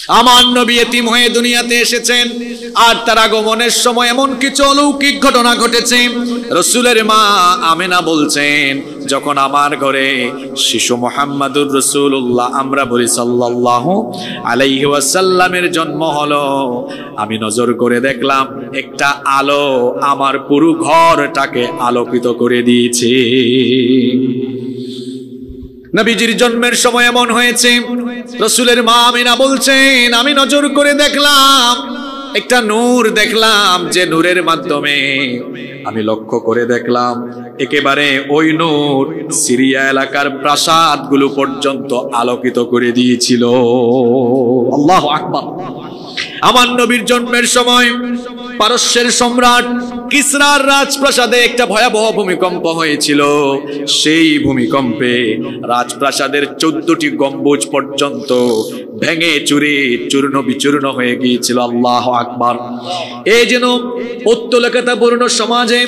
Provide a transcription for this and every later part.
আমার নবী এতিম হয়ে দুনিয়াতে এসেছেন, আর তার আগমনের সময় এমন কিছু অলৌকিক ঘটনা ঘটেছে। রাসূলের মা আমেনা বলছেন, যখন আমার ঘরে শিশু মুহাম্মাদুর রাসূলুল্লাহ, আমরা বলি সাল্লাল্লাহু আলাইহি ওয়াসাল্লামের জন্ম হলো, আমি নজর করে দেখলাম একটা আলো আমার পুরো ঘরটাকে আলোকিত করে দিয়েছে। নবীজির জন্মের সময় এমন হয়েছে, রাসূলের মা আমিনা বলছেন, আমি নজর করে দেখলাম একটা নূর দেখলাম, যে নূরের মাধ্যমে আমি লক্ষ্য করে দেখলাম একেবারে ওই নূর সিরিয়া এলাকার প্রাসাদগুলো পর্যন্ত আলোকিত করে দিয়েছিল। আল্লাহু আকবার। আমার নবীর জন্মের সময় পারস্যের সম্রাট কিসরার রাজপ্রাসাদে একটা ভয়াবহ ভূমিকম্প হয়েছিল। সেই ভূমিকম্পে রাজপ্রাসাদের 14টি গম্বুজ পর্যন্ত ভেঙে চুরে চূর্ণ বিচূর্ণ হয়ে গিয়েছিল। আল্লাহু আকবার। এই যেন উত্তলকতাপূর্ণ সমাজে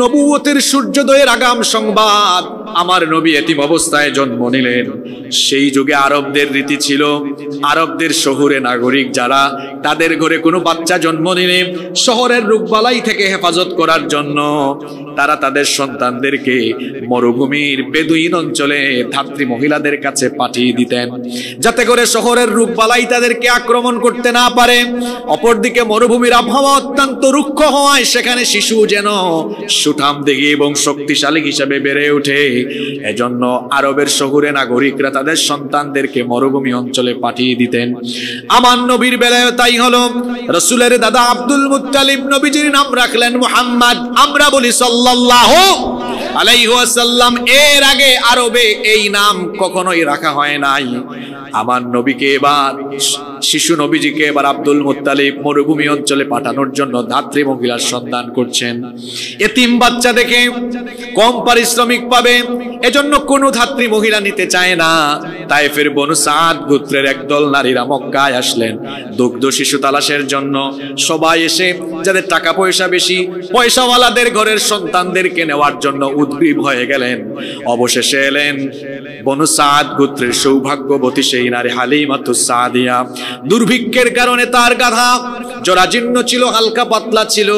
নবুয়তের সূর্যোদয়ের আগাম সংবাদ। আমার নবী এতিম অবস্থায় জন্ম নিলেন। সেই যুগে আরবদের রীতি ছিল, আরবদের শহুরে নাগরিক যারা, তাদের ঘরে কোনো বাচ্চা জন্ম নিলে শহরের রোগবালাই থেকে হেফাজত করার জন্য তারা তাদের সন্তানদেরকে মরুভূমির বেদুইন অঞ্চলে ধাত্রী মহিলাদের কাছে পাঠিয়ে দিতেন, যাতে করে শহরের রোগবালাই তাদেরকে আক্রমণ করতে না পারে। অপরদিকে মরুভূমির আবহাওয়া অত্যন্ত রুক্ষ হওয়ায় সেখানে শিশু যেন সুঠামদেহী এবং শক্তিশালী হিসেবে বেড়ে ওঠে। এজন্য আরবের শহুরে নাগরিকরা তাদের সন্তানদেরকে মরুভূমি অঞ্চলে পাঠিয়ে দিতেন। আমার নবীর বেলায় তাই হলো। রাসূলের দাদা আব্দুল মুত্তালিব নবীজির নাম রাখলেন মুহাম্মদ। আমরা বলি সাল্লাল্লাহু আলাইহি ওয়াসাল্লাম। এর আগে আরবে এই নাম কখনোই রাখা হয় নাই। আমার নবীকে এবার, শিশু নবীজিকে এবার আব্দুল মুত্তালিব মরুভূমি অঞ্চলে পাঠানোর জন্য ধাত্রী মহিলার সন্ধান করছেন। এতিম বাচ্চা দেখে কম পারিশ্রমিক পাবে, এজন্য কোনো ধাত্রী মহিলা নিতে চায় না। তায়েফের বনু সাদ গোত্রের একদল নারীরা মক্কায় আসলেন দুগ্ধ শিশু তালাশের জন্য। সবাই এসে যাদের টাকা পয়সা বেশি, পয়সাওয়ালাদের ঘরের সন্তানদেরকে নেওয়ার জন্য উদ্গ্রীব হয়ে গেলেন। অবশেষে এলেন বনু সাদ গোত্রের সৌভাগ্যবতী সেই নারী হালিমাতুস সাদিয়া। দুর্ভিক্ষের কারণে তার গাধা জরাজীর্ণ ছিল, হালকা পাতলা ছিল,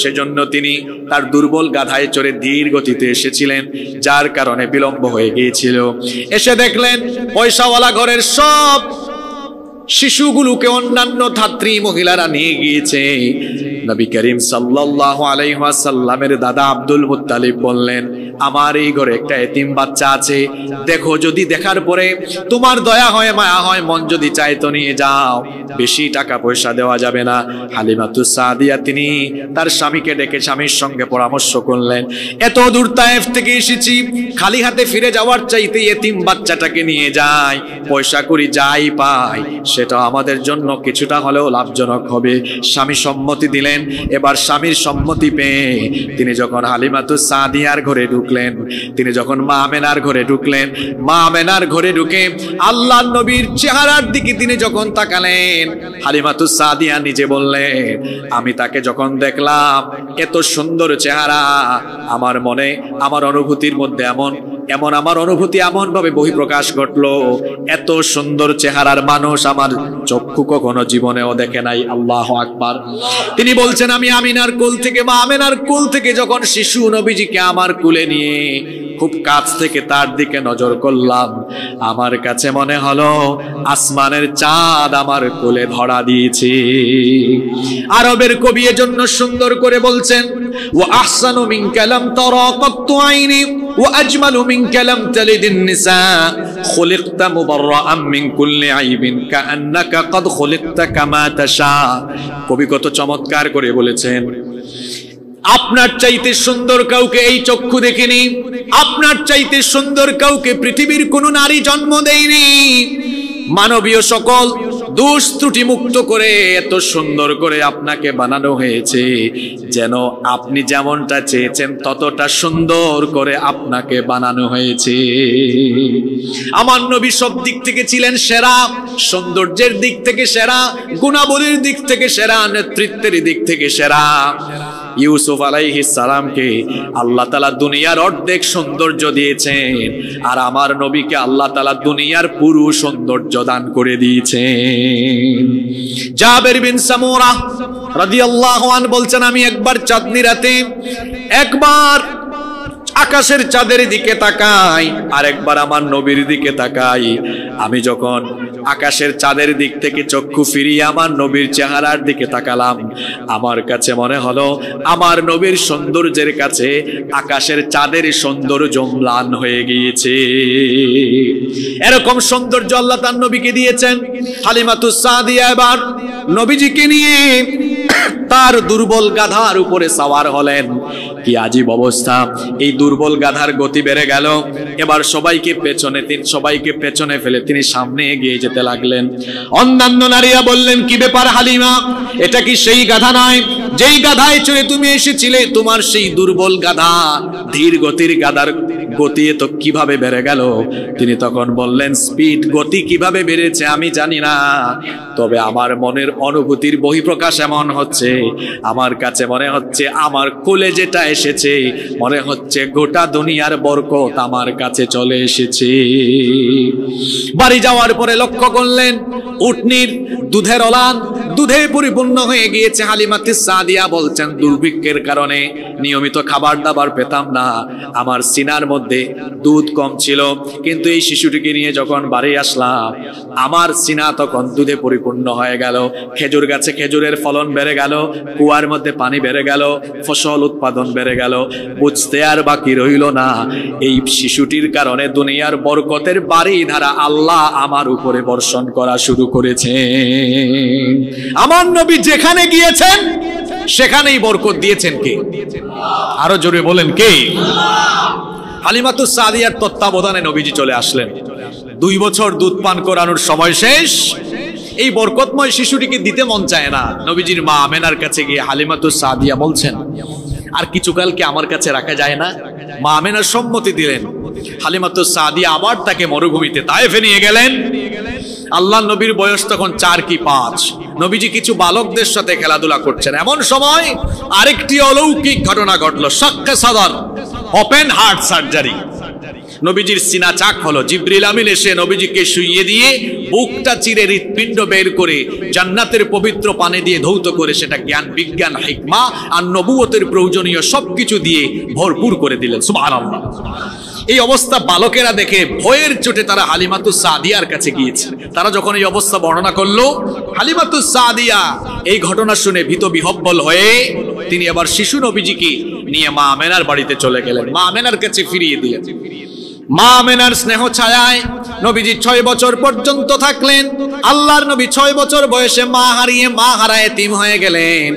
সেজন্য তিনি তার দুর্বল গাধায় চড়ে ধীর গতিতে এসেছিলেন, যার কারণে বিলম্ব হয়ে গিয়েছিল। এসে দেখলেন পয়সাওয়ালা ঘরের সব শিশুগুলোকে অন্যান্য ধাত্রী মহিলারা নিয়ে গিয়েছে। নবী করিম সাল্লাল্লাহু আলাইহি ওয়াসাল্লামের দাদা আব্দুল মুত্তালিব বললেন, আমার এই ঘরে একটা এতিম বাচ্চা আছে, দেখো যদি দেখার পরে তোমার দয়া হয়, মায়া হয়, মন যদি চায় তো নিয়ে যাও, বেশি টাকা পয়সা দেওয়া যাবে না। হালিমাতুস সাদিয়া তিনি তার স্বামীকে ডেকে স্বামীর সঙ্গে পরামর্শ করলেন, এত দূর তায়েফ থেকে এসেছি, খালি হাতে ফিরে যাওয়ার চাইতে এতিম বাচ্চাটাকে নিয়ে যাই, পয়সা করি যাই পাই সেটা আমাদের জন্য কিছুটা হলেও লাভজনক হবে। স্বামী সম্মতি দিলেন। এবার স্বামীর সম্মতি পেয়ে তিনি যখন হালিমাতুস সাদিয়ার ঘরে ঢুকলেন, তিনি যখন মা আমেনার ঘরে ঢুকলেন, মা আমেনার ঘরে ঢুকে আল্লাহর নবীর চেহারার দিকে তিনি যখন তাকালেন, হালিমাতুস সাদিয়া নিজে বললেন, আমি তাকে যখন দেখলাম এত সুন্দর চেহারা, আমার মনে, আমার অনুভূতির মধ্যে এমন আমার অনুভূতি এমন ভাবে বহিঃপ্রকাশ ঘটলো, এত সুন্দর চেহারার মানুষ আমার চক্ষু কখনো জীবনেও দেখে নাই। আল্লাহু আকবার। তিনি বলছেন, আমি আমিনার কোল থেকে, মা আমিনার কোল থেকে যখন শিশু নবীজিকে আমার কোলে নিয়ে খুব কাছ থেকে তার দিকে নজর করলাম, আমার কাছে মনে হলো আসমানের চাঁদ আমার কোলে ধরা দিয়েছে। আরবের কবি এজন্য সুন্দর করে বলছেন, ওয়া আহসানু মিনকা লাম তারা কাত্তু আইনি ওয়া আজমালু মিনকা লাম তালিদিন নিসা খুলিকতা মুবাররাআন মিন কুল্লি আইবিন কাআন্নাকা ক্বাদ খুলিকতা কামা তাশা। কবি কত চমৎকার করে বলেছেন, আপনার চাইতে সুন্দর কাউকে এই চক্ষু দেখেনি, আপনার চাইতে সুন্দর কাউকে পৃথিবীর কোন নারী জন্ম দেয়নি। মানবীয় সকল দোষ ত্রুটি মুক্ত করে এত সুন্দর করে আপনাকে বানানো হয়েছে, যেন আপনি যেমনটা চেয়েছেন ততটা সুন্দর করে আপনাকে বানানো হয়েছে। আমার নবী সব দিক থেকে ছিলেন সেরা, সৌন্দর্যের দিক থেকে সেরা, গুণাবলীর দিক থেকে সেরা, নেতৃত্বের দিক থেকে সেরা। ইউসুফ আলাইহিস সালামকে আল্লাহ তাআলা দুনিয়ার অর্ধেক সৌন্দর্য দিয়েছেন, আর আমার নবীকে আল্লাহ তাআলা দুনিয়ার পুরো সৌন্দর্য দান করে দিয়েছেন। জাবের বিন সামুরা রাদিয়াল্লাহু আনহু বলছেন, আমি একবার চাঁদনি রাতে একবার আকাশের চাঁদের দিকে তাকাই, আর একবার আমার নবীর দিকে তাকাই। আমি যখন আকাশের চাঁদের দিক থেকে চক্ষু ফিরিয়ে আমার নবীর চেহারার দিকে তাকালাম, আমার কাছে মনে হলো আমার নবীর সৌন্দর্যের কাছে আকাশের চাঁদের সৌন্দর্য ম্লান হয়ে গিয়েছে। এরকম সৌন্দর্য আল্লাহ তার নবীকে দিয়েছেন। হালিমাতুস সাদিয়া এবার নবীজিকে নিয়ে তার দুর্বল গাধার উপরে সওয়ার হলেন। কি আজীব অবস্থা! এই দুর্বল গাধার গতি বেড়ে গেল। এবার সবাইকে পেছনে ফেলে তিনি সামনে এগিয়ে যেতে লাগলেন। অন্যান্য নারীরা বললেন, কি ব্যাপার হালিমা, এটা কি সেই গাধা নয় যেই গাধায় চড়ে তুমি এসেছিলে? তোমার সেই দুর্বল গাধা, ধীর গতির গাধার গতি তো কিভাবে বেড়ে গেল? তিনি তখন বললেন, স্পিড গতি কিভাবে বেড়েছে আমি জানি না, তবে আমার মনের অনুভূতির বহিঃপ্রকাশ এমন হচ্ছে, আমার কাছে মনে হচ্ছে আমার কোলে যেটা এসেছে, মনে হচ্ছে গোটা দুনিয়ার বরকত আমার কাছে চলে এসেছে। বাড়ি যাওয়ার পরে লক্ষ্য করলেন উটনির দুধের অলান দুধে পরিপূর্ণ হয়ে গিয়েছে। হালিমাতুস সাদিয়া বলছেন, দুর্ভিক্ষের কারণে নিয়মিত খাবার দাবার পেতাম না, আমার সিনার মধ্যে দুধ কম ছিল, কিন্তু এই শিশুটিকে নিয়ে যখন বাড়ি আসলাম আমার সিনা তখন দুধে পরিপূর্ণ হয়ে গেল। খেজুর গাছে খেজুরের ফলন বেড়ে গেল, কুয়ার মধ্যে পানি বেড়ে গেল, ফসল উৎপাদন বেড়ে গেল। বুঝতে আর বাকি রইল না, এই শিশুটির কারণে দুনিয়ার বরকতের বাড়ি ধারা আল্লাহ আমার উপরে বর্ষণ করা শুরু করেছে। আমার নবী যেখানে গিয়েছেন সেখানেই বরকত দিয়েছেন কে? আরো জোরে বলেন কে? হালিমাতুস সাদিয়ার তত্ত্বাবধানে নবীজি চলে আসলেন। 2 বছর দুধ পান করানোর সময় শেষ। এই বরকতময় শিশুটিকে দিতে মন চায় না। নবীজির মা আমেনার কাছে গিয়ে হালিমাতুস সাদিয়া বলছেন, আর কিছুকালকে আমার কাছে রাখা যায় না? মা আমেনার সম্মতি দিলেন। হালিমাতুস সাদিয়া আবার তাকে মরুভূমিতে তায়েফে নিয়ে গেলেন। আল্লাহ নবীর বয়স তখন 4 কি 5। নবীজি কিছু বালকদের সাথে খেলাধুলা করছেন, এমন সময় আরেকটি অলৌকিক ঘটনা ঘটলো। শাক্কে সাদর, ওপেন হার্ট সার্জারি। নবীজির সিনা চাক হলো। জিবরিল আমিন এসে নবীজিকে শুইয়ে দিয়ে বুকটা চিরে হৃৎপিণ্ড বের করে জান্নাতের পবিত্র পানি দিয়ে ধৌত করে সেটা জ্ঞান বিজ্ঞান হিকমা আর নবুয়তের প্রয়োজনীয় সবকিছু দিয়ে ভরপুর করে দিলেন। সুবহানাল্লাহ। এই অবস্থা বালকেরা দেখে ভয়ের চোটে তারা হালিমাতুস সাদিয়ার কাছে গিয়েছে। তারা যখন এই অবস্থা বর্ণনা করলো, হালিমাতুস সাদিয়া এই ঘটনা শুনে ভীত বিহব্বল হয়ে তিনি আবার শিশু নবীজিকে নিয়ে মা আমেনার বাড়িতে চলে গেলেন। মা আমেনার কাছে ফিরিয়ে দিলেন। মা আমেনার স্নেহ ছায়ায় নবীজি 6 বছর পর্যন্ত থাকলেন। আল্লাহর নবী 6 বছর বয়সে মা হারায় এতিম হয়ে গেলেন।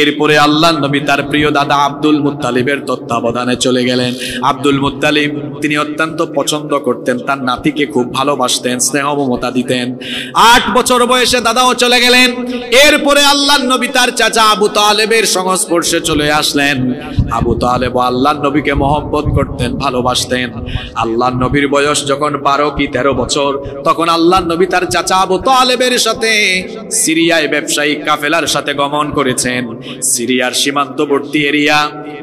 এরপরে আল্লাহর নবী তার প্রিয় দাদা আব্দুল মুত্তালিবের তত্ত্বাবধানে চলে গেলেন। আব্দুল মুত্তালিব তিনি অত্যন্ত পছন্দ করতেন, তার নাতিকে খুব ভালোবাসতেন, স্নেহ মমতা দিতেন। 8 বছর বয়সে দাদাও চলে গেলেন। এরপরে আল্লাহর নবী তার চাচা আবু তালেবের সংস্পর্শে চলে আসলেন। আবু তালেব আল্লাহর নবীকে মহব্বত করতেন, ভালোবাসতেন। আল্লাহর নবীর বয়স যখন 12 কি 13 বছর, তখন আল্লাহর নবী তার চাচা আবু তালেবের সাথে সিরিয়ায় ব্যবসায়িক কাফেলার সাথে গমন করেছেন। সিরিয়ার সীমান্তবর্তী এরিয়া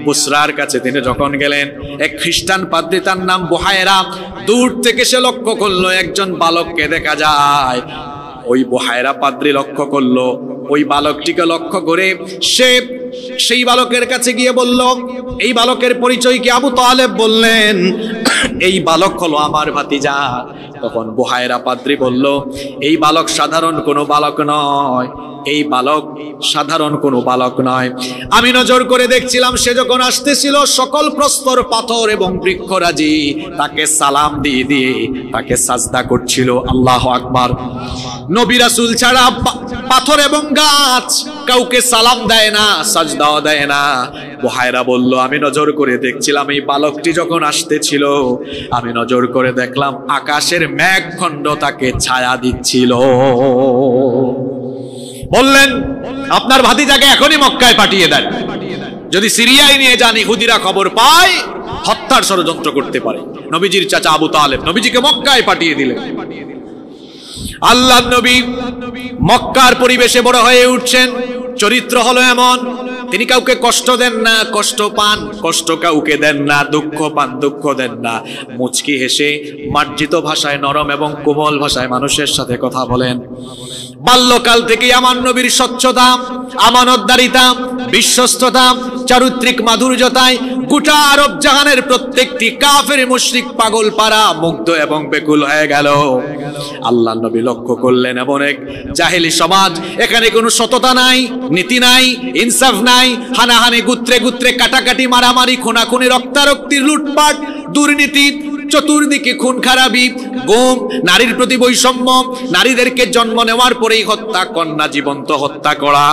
বুসরার কাছে তিনি যখন গেলেন, এক খ্রিস্টান পাদ্রী, তার নাম বুহায়রা, দূর থেকে সে লক্ষ্য করলো একজন বালককে দেখা যায়। ওই বুহায়রা পাদ্রী লক্ষ্য করলো, ওই বালকটিকে লক্ষ্য করে সে সেই বালকের কাছে গিয়ে বলল, এই বালকের পরিচয় কি? আবু তালেব বললেন, এই বালক হলো আমার ভাতিজা। তখন বুহায়রা পাদ্রী বলল, এই বালক সাধারণ কোনো বালক নয়, এই বালক সাধারণ কোনো বালক নয়। আমি নজর করে দেখছিলাম, সে যখন আসতেছিল সকল প্রস্তর পাথর এবং বৃক্ষরাজি তাকে সালাম দিয়ে দিয়ে তাকে সাজদা করছিল। আল্লাহু আকবার। নবী রাসূল ছাড়া পাথর এবং গাছ কাউকে সালাম দেয় না, সাজদাও দেয় না। বুহায়রা বলল, আমি নজর করে দেখছিলাম, এই বালকটি যখন আসতেছিল আমি নজর করে দেখলাম আকাশের মেঘখণ্ড তাকে ছায়া দিচ্ছিল। বললেন, আপনার ভাতিজাকে এখনই মক্কায় পাঠিয়ে দেন, যদি সিরিয়ায় নিয়ে যান ইহুদিরা খবর পায় হত্যার ষড়যন্ত্র করতে পারে। নবীজির চাচা আবু তালেব নবীজিকে মক্কায় পাঠিয়ে দিলেন। আল্লাহর নবী মক্কার পরিবেশে বড় হয়ে উঠছেন। চরিত্র হলো এমন, তিনি কাউকে কষ্ট দেন না, কষ্ট পান, কষ্ট কাউকে দেন না, দুঃখ পান, দুঃখ দেন না। মুচকি হেসে মার্জিত ভাষায়, নরম এবং কোমল ভাষায় মানুষের সাথে কথা বলেন। বাল্যকাল থেকেই আমার নবীর স্বচ্ছতা, আমানতদারিতা, বিশ্বস্ততা, চারিত্রিক মাধুর্যতায় গোটা আরব জাহানের প্রত্যেকটি কাফের মুশরিক পাগল পারা, মুগ্ধ এবং বেকুল হয়ে গেল। আল্লাহ নবী লক্ষ্য করলেন এমন এক জাহেলি সমাজ, এখানে কোনো সততা নাই, নীতি নাই, ইনসাফ নাই, হানাহানি, গুত্রে গুত্রে কাটাকাটি, মারামারি, খুনাখুনি, রক্তারক্তি, লুটপাট, দুর্নীতি, চতুর্দিকে খুন খারাপি, গুম, নারীর প্রতি বৈষম্য, নারীদেরকে জন্ম নেওয়ার পরেই হত্যা, কন্যা জীবন্ত হত্যা করা।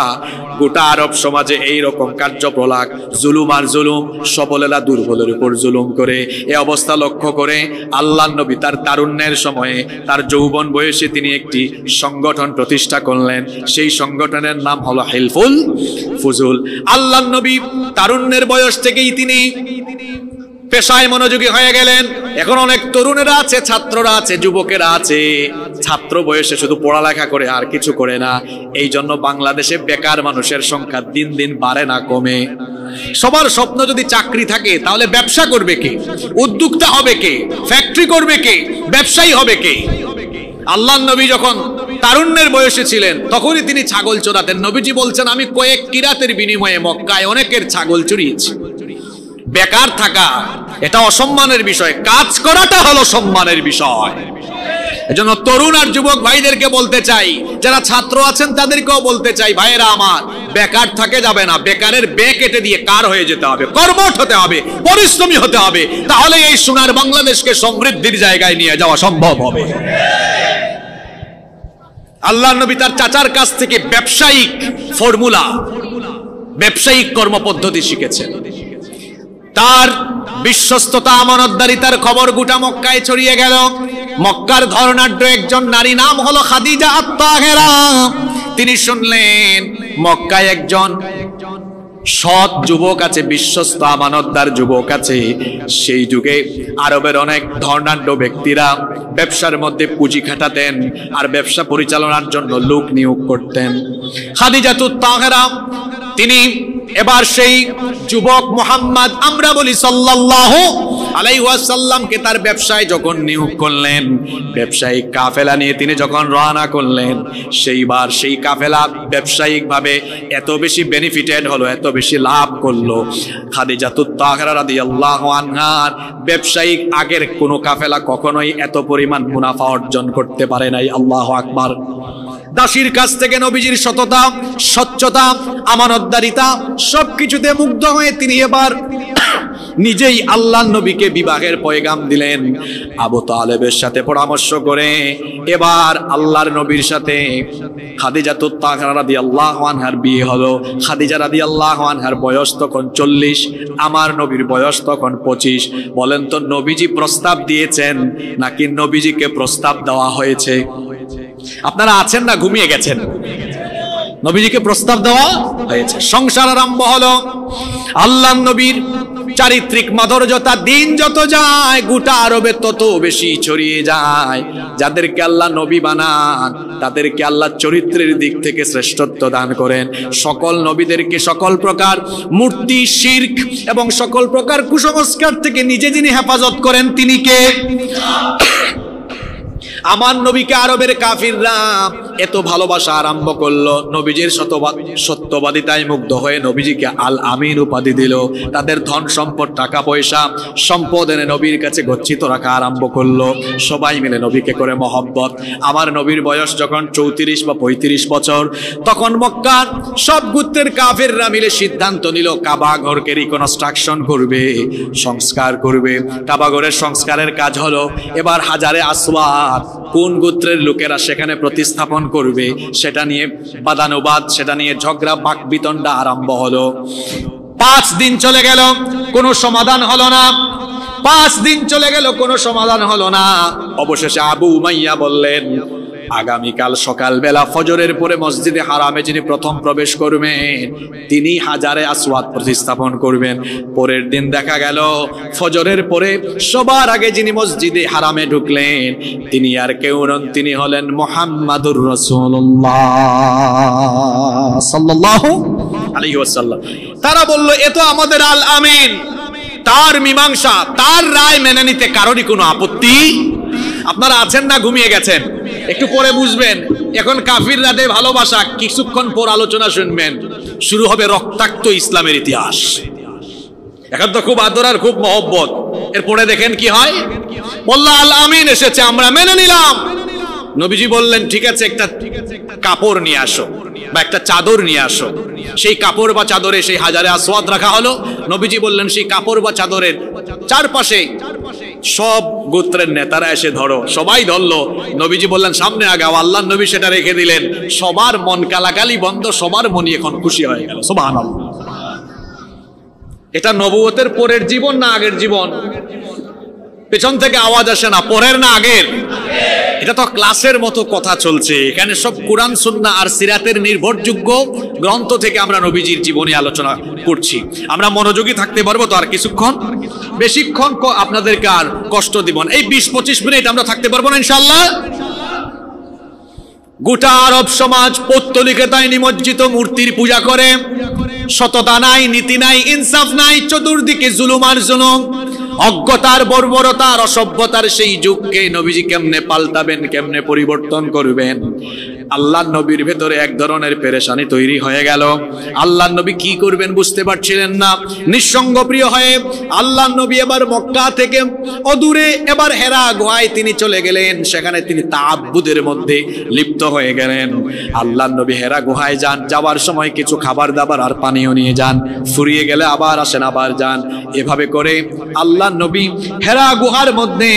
গোটা আরব সমাজে এই রকম কার্যপ্রলাপ, জুলুম আর জুলুম, সবলেরা দুর্বলের উপর জুলুম করে। এই অবস্থা লক্ষ্য করে আল্লাহ নবী তার তারুণ্যের সময়ে, তার যৌবন বয়সে তিনি একটি সংগঠন প্রতিষ্ঠা করলেন। সেই সংগঠনের নাম হলো হিলফুল ফুজুল। আল্লাহ নবী তারুণ্যের বয়স থেকেই তিনি পেশায় মনোযোগী হয়ে গেলেন। এখন অনেক তরুণেরা আছে, ছাত্ররা আছে, যুবকেরা আছে, ছাত্র বয়সে শুধু পড়ালেখা করে আর কিছু করে না। এই জন্য বাংলাদেশে বেকার মানুষের সংখ্যা দিন দিন বাড়ে না, কমে। সবার স্বপ্ন যদি চাকরি থাকে, তাহলে ব্যবসা করবে কে? উদ্যোক্তা হবে কে? ফ্যাক্টরি করবে কে? ব্যবসায়ী হবে কে? আল্লাহ নবী যখন তারুণ্যের বয়সে ছিলেন, তখনই তিনি ছাগল চোরাতেন। নবীজি বলছেন, আমি কয়েক কিরাতের বিনিময়ে মক্কায় অনেকের ছাগল চুরিয়েছি। বেকার থাকা এটা অসম্মানের বিষয়, কাজ করাটা হলো সম্মানের বিষয়। এজন্য তরুণ আর যুবক ভাইদেরকে বলতে চাই, যারা ছাত্র আছেন তাদেরকেও বলতে চাই, ভাইয়েরা আমার, বেকার থাকে যাবে না। বেকারের বে কেটে দিয়ে কার হয়ে যেতে হবে, কর্মঠ হতে হবে, পরিশ্রমী হতে হবে। তাহলে এই সোনার বাংলাদেশকে সমৃদ্ধির জায়গায় নিয়ে যাওয়া সম্ভব হবে। আল্লাহ নবী তার চাচার কাছ থেকে ব্যবসায়িক ফর্মুলা, ব্যবসায়িক কর্মপদ্ধতি শিখেছেন। তার বিশ্বস্ততা, আমানতদারিতার খবর গোটা মক্কায় ছড়িয়ে গেল। মক্কার ধর্নাঢ্য একজন নারী, নাম হলো খাদিজা আত-তাহেরা। তিনি শুনলেন মক্কায় একজন সৎ যুবক আছে, বিশ্বস্ত আমানতদার যুবক আছে। সেই যুগে আরবের অনেক ধর্নাঢ্য ব্যক্তিরা ব্যবসার মধ্যে পুঁজি খাটাতেন আর ব্যবসা পরিচালনার জন্য লোক নিয়োগ করতেন। খাদিজাতুত তাহেরা তিনি এবার সেই যুবক মুহাম্মদ, আমরা বলি সাল্লাল্লাহু আলাইহি ওয়াসাল্লামকে, তার ব্যবসায় যখন নিয়োগ করলেন, ব্যবসায়িক কাফেলা নিয়ে তিনি যখন রওনা করলেন, সেইবার সেই কাফেলা ব্যবসায়িকভাবে এত বেশি বেনিফিটেড হলো, এত বেশি লাভ করলো। খাদিজাতুত তাহেরা রাদিয়াল্লাহু আনহার ব্যবসায়িক আগের কোনো কাফেলা কখনোই এত পরিমাণ মুনাফা অর্জন করতে পারে নাই। আল্লাহু আকবার। দাসীর কাছ থেকে নবীজির সততা, স্বচ্ছতা, আমানতদারিতা সবকিছুতে মুগ্ধ হয়ে তিনি এবার নিজেই আল্লাহ নবীকে বিবাহের পয়গাম দিলেন। আবু তালেবের সাথে পরামর্শ করে এবার আল্লাহর নবীর সাথে খাদিজাতুত তাহেরা রাদিয়াল্লাহু আনহার বিয়ে হলো। খাদিজা রাদিয়াল্লাহু আনহার বয়স তখন 40, আমার নবীর বয়স তখন 25। বলেন তো, নবীজি প্রস্তাব দিয়েছেন নাকি নবীজিকে প্রস্তাব দেওয়া হয়েছে? আপনারা আছেন না ঘুমিয়ে গেছেন? নবীজিকে প্রস্তাব দেওয়া হয়েছে। সংসার আরম্ভ হলো। আল্লাহ নবীর চারিত্রিক মাধুর্যতা দিন যত যায় গোটা আরবে তত বেশি ছড়িয়ে যায়। যাদেরকে আল্লাহ নবী বানান তাদেরকে আল্লাহ চরিত্রের দিক থেকে শ্রেষ্ঠত্ব দান করেন। সকল নবীদেরকে সকল প্রকার মূর্তি, শিরক এবং সকল প্রকার কুসংস্কার থেকে নিজে যিনি হেফাজত করেন তিনি কে? আমার নবীকে আরবের কাফিররা এত ভালোবাসা আরম্ভ করলো, নবীজির সত্যবাদিতায় মুগ্ধ হয়ে নবীজিকে আল আমিন উপাধি দিল। তাদের ধন সম্পদ, টাকা পয়সা, সম্পদ এনে নবীর কাছে গচ্ছিত রাখা আরম্ভ করলো। সবাই মিলে নবীকে করে মহব্বত। আমার নবীর বয়স যখন 34 বা 35 বছর, তখন মক্কার সব গোত্রের কাফিররা মিলে সিদ্ধান্ত নিল কাবা ঘরকে রিকনস্ট্রাকশন করবে, সংস্কার করবে। কাবা ঘরের সংস্কারের কাজ হলো এবার হাজারে আসওয়াদ কোন গোত্রের লোকেরা সেখানে প্রতিস্থাপন করবে সেটা নিয়ে বাদানুবাদ, সেটা নিয়ে ঝগড়া, বাক বিতণ্ডা আরম্ভ হলো। 5 দিন চলে গেল, কোনো সমাধান হলো না। 5 দিন চলে গেল, কোনো সমাধান হলো না। অবশেষে আবু উমাইয়া বললেন, আগামীকাল সকালবেলা ফজরের পরে মসজিদে হারামে যিনি প্রথম প্রবেশ করবেন তিনি হাজারে আসওয়াদ প্রতিস্থাপন করবেন। পরের দিন দেখা গেল ফজরের পরে সবার আগে যিনি মসজিদে হারামে ঢুকলেন তিনি আর কেউ নন, তিনি হলেন মুহাম্মাদুর রাসূলুল্লাহ সাল্লাল্লাহু আলাইহি ওয়াসাল্লাম। তারা বলল এ তো আমাদের আল আমিন, তার মীমাংসা, তার রায় মেনে নিতে কারোরই কোনো আপত্তি। আপনারা আছেন না ঘুমিয়ে গেছেন? একটু পরে বুঝবেন। এখন কাফির রাতে ভালোবাসা, কিছুক্ষণ পর আলোচনা শুনবেন, শুরু হবে রক্তাক্ত ইসলামের ইতিহাস। এখন তো খুব আদর আর খুব মহব্বত, এরপরে দেখেন কি হয়। বলল আল আমিন এসেছে, আমরা মেনে নিলাম। নবীজি বললেন ঠিক আছে, একটা কাপড় নিয়ে আসো বা একটা চাদর নিয়ে আসো। সেই কাপড় বা চাদরে সেই হাজারে আসওয়াদ রাখা হলো। নবীজি বললেন সেই কাপড় বা চাদরের চারপাশে সব গোত্রের নেতারা এসে ধরো। সবাই ধরলো। নবীজি বললেন সামনে আগাও। আল্লাহর নবী সেটা রেখে দিলেন। সবার মন কালাকালি বন্ধ, সবার মনই এখন খুশি হয়ে গেল। সুবহানাল্লাহ। এটা নবুয়তের পরের জীবন না আগের জীবন? পেছন থেকে আওয়াজ আসে না, পরের না আগের? এটা তো ক্লাসের মতো কথা চলছে। এখানে সব কোরআন সুন্নাহ আর সিরাতের নির্ভরযোগ্য গ্রন্থ থেকে আমরা নবীজির জীবনী আলোচনা করছি। আমরা মনোযোগী থাকতে পারবো তো আর কিছুক্ষণ? বেশিক্ষণ আপনাদেরকে আর কষ্ট দিব না। এই 20-25 মিনিট আমরা থাকতে পারবো না ইনশাআল্লাহ? গোটা আরব সমাজ পৌত্তলিকতায় নিমজ্জিত, মূর্তির পূজা করে, সততা নাই, নীতি নাই, ইনসাফ নাই, চতুর্দিকে জুলুম আর জুলুম, অজ্ঞতার বর্বরতার অসভ্যতার সেই যুগকে নবীজি কেমনে পাল্টাবেন, কেমনে পরিবর্তন করবেন? আল্লাহর নবীর ভেতরে এক ধরনের পেরেশানি তৈরি হয়ে গেল। আল্লাহর নবী কি করবেন বুঝতে পারছিলেন না। নিঃসঙ্গ প্রিয় হয়ে আল্লাহর নবী এবার মক্কা থেকে অদূরে এবার হেরা গুহায় তিনি চলে গেলেন। সেখানে তিনি তাআব্বুদের মধ্যে লিপ্ত হয়ে গেলেন। আল্লাহর নবী হেরা গুহায় যান, যাওয়ার সময় কিছু খাবার দাবার আর পানীয় নিয়ে যান, ফুরিয়ে গেলে আবার আসেন, আবার যান। এভাবে করে আল্লাহর নবী হেরা গুহার মধ্যে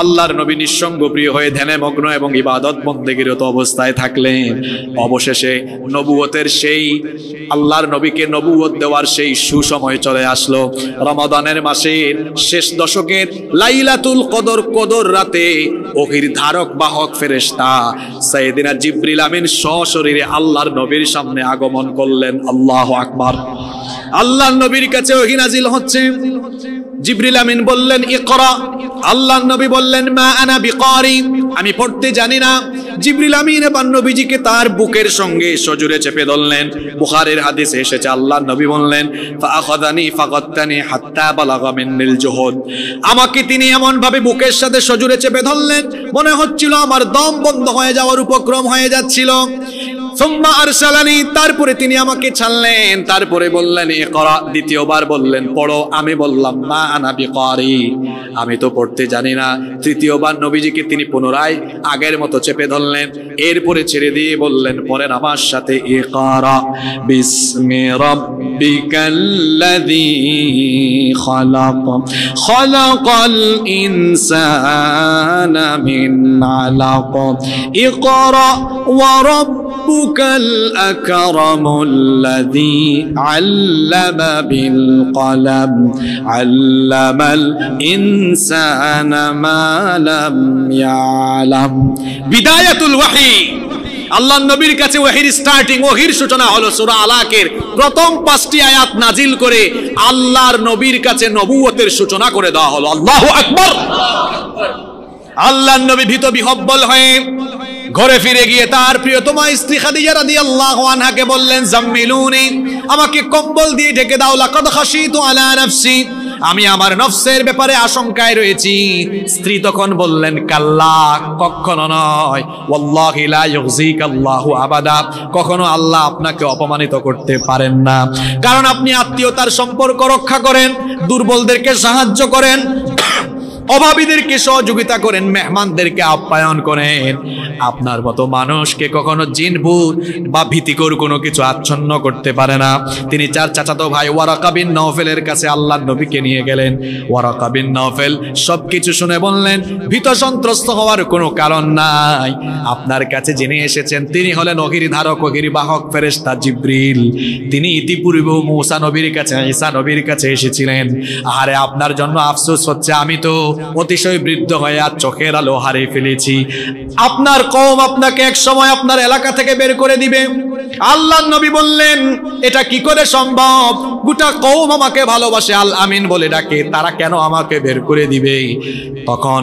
আল্লাহর নবী নিঃসঙ্গ প্রিয় হয়ে ধ্যানে মগ্ন এবং ইবাদত বন্দেগীরত অবস্থায় থাকলেন। অবশেষে নবুয়তের সেই আল্লাহর নবীকে নবুয়ত দেওয়ার সেই সুসময় চলে আসলো। রমাদানের মাসের শেষ দশকের লাইলাতুল কদর, কদর রাতে ওহীর ধারক বাহক ফেরেশতা সাইয়েদিনা জিবরিল আমিন সশরীরে আল্লাহর নবীর সামনে আগমন করলেন। আল্লাহু আকবার। আল্লাহর নবীর কাছে ওহী নাজিল হচ্ছে। জিবরিল আমিন বললেন ইকরা। আল্লাহর নবী বললেন মা আনা বিকারি, আমি পড়তে জানি না। জিবরিল আমিন এবার নবীজিকে তার বুকের সঙ্গে সজোরে চেপে ধরলেন। বুখারীর হাদিসে এসেছে আল্লাহর নবী বললেন ফাআখাযানি ফাগাত্তানি হাত্তা বালাগা মিন্নিল জুহুদ। আমাকে তিনি এমন ভাবে বুকের সাথে সজোরে চেপে ধরলেন, মনে হচ্ছিল আমার দম বন্ধ হয়ে যাওয়ার উপক্রম হয়ে যাচ্ছিল। সুম্মা আরসালানি, তারপরে তিনি আমাকে ছাড়লেন। তারপরে বললেন ইকরা, দ্বিতীয়বার বললেন পড়ো। আমি বললাম মা আনা বিকারি, আমি তো পড়তে জানি না। তৃতীয়বার নবীজিকে তিনি পুনরায় আগের মতো চেপে ধরলেন। এরপরে ছেড়ে দিয়ে বললেন পড়েন আমার সাথে ইকরা বিসমি রাব্বিকাল্লাযী খালাক খালাকাল ইনসানা মিন আলাক ইকরা ওয়া রাব্বুকাল আকরামুল্লাযী আল্লামা বিল কলম আল্লামাল ইনসানা মা লাম ইয়ালাম। বিদায়াতুল ওয়াহী, আল্লাহর নবীর কাছে ওয়াহির স্টার্টিং, ওয়াহির সূচনা হলো সূরা আলাকের প্রথম 5টি আয়াত নাজিল করে আল্লাহর নবীর কাছে নবুয়তের সূচনা করে দেওয়া হলো। আল্লাহু আকবার। আল্লাহর নবী ভীত বিহব্বল হয়ে ঘরে ফিরে গিয়ে তার প্রিয়তমা স্ত্রী খাদিজা রাদিয়াল্লাহু আনহাকে বললেন জাম্মিলুনি, আমাকে কম্বল দিয়ে ঢেকে দাও। লাকাদ খাশিতু আলা নাফসি, আমি আমার নফসের ব্যাপারে আশঙ্কায় রয়েছি। স্ত্রী তখন বললেন কাল্লা, কখনো নয়। ওয়াল্লাহি লা ইউযিকাল্লাহু আবাদা, কখনো আল্লাহ আপনাকে অপমানিত করতে পারেন না। কারণ আপনি আত্মীয়তার সম্পর্ক রক্ষা করেন, দুর্বলদেরকে সাহায্য করেন, অভাবীদেরকে সহযোগিতা করেন, মেহমানদেরকে আপ্যায়ন করেন। আপনার মতো মানুষকে কখনো জিন ভূত বা ভীতিকর কোনো কিছু আচ্ছন্ন করতে পারে না। তিনি চার চাচাতো ভাই ওয়ারাকা বিন নওফেলের কাছে আল্লাহর নবীকে নিয়ে গেলেন। ওয়ারাকা বিন নওফেল সবকিছু শুনে বললেন ভীত সন্ত্রস্ত হওয়ার কোনো কারণ নাই। আপনার কাছে যিনি এসেছেন তিনি হলেন ওহীর ধারক, ওহীর বাহক ফেরেশতা জিবরিল। তিনি ইতিপূর্বে মূসা নবীর কাছে, ঈসা নবীর কাছে এসেছিলেন। আরে আপনার জন্য আফসোস হচ্ছে, আমি তো অতিশয় বৃদ্ধ হয়ে আর চোখের আলো হারিয়ে ফেলেছি। আপনার কওম আপনাকে এক সময় আপনার এলাকা থেকে বের করে দিবে। আল্লাহর নবী বললেন এটা কি করে সম্ভব? গোটা কওম আমাকে ভালোবাসে, আল আমিন বলে ডাকে, তারা কেন আমাকে বের করে দিবে? তখন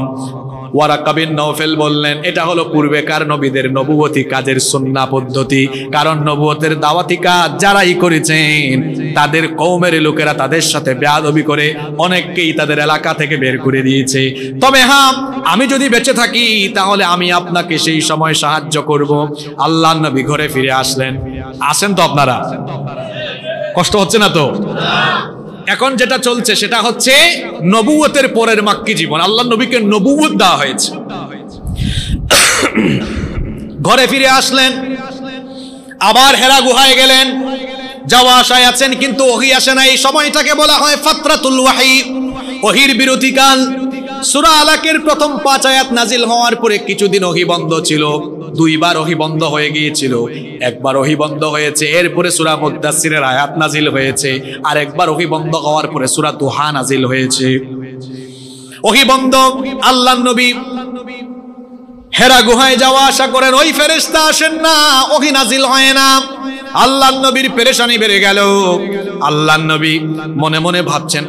ওয়ারাকা বিন নওফেল বললেন, এটা হলো পূর্বেকার নবীদের নবুয়তি কাজের সুন্নাহ পদ্ধতি। কারণ নবুয়তের দাওয়াতি কাজ যারাই করেছেন তাদের কওমের লোকেরা তাদের সাথে বেয়াদবি করে অনেককেই তাদের এলাকা থেকে বের করে দিয়েছে। তবে হ্যাঁ, আমি যদি বেঁচে থাকি তাহলে আমি আপনাকে সেই সময় সাহায্য করব। আল্লাহর নবী ঘরে ফিরে আসলেন। আসেন তো আপনারা? কষ্ট হচ্ছে না তো? এখন যেটা চলছে সেটা হচ্ছে নবুয়তের পরের মাক্কি জীবন। আল্লাহর নবীকে নবুয়ত দেওয়া হয়েছে। ঘরে ফিরে আসলেন, আবার হেরা গুহায় গেলেন, যাওয়া আশায় আছেন কিন্তু ওহী আসে না। এই সময়টাকে বলা হয় ফাতরাতুল ওয়াহী, ওহীর বিরতিকাল। সূরা আলাকের প্রথম 5 আয়াত নাজিল হওয়ার পরে কিছুদিন ওহী বন্ধ ছিল। 2 বার ওহী বন্ধ হয়ে গিয়েছিল। একবার ওহী বন্ধ হয়েছে, এরপরে সূরা মুদ্দাসসিরের আয়াত নাজিল হয়েছে। আর একবার ওহী বন্ধ হওয়ার পরে সূরা দুহা নাজিল হয়েছে। ওহী বন্ধ, আল্লাহর নবী হেরা গুহায় যাওয়া আশা করেন, ওই ফেরেশতা আসেন না, ওহী নাজিল হয় না। আল্লাহর নবীর পেরেশানি বেড়ে গেল। আল্লাহর নবী মনে মনে ভাবছেন,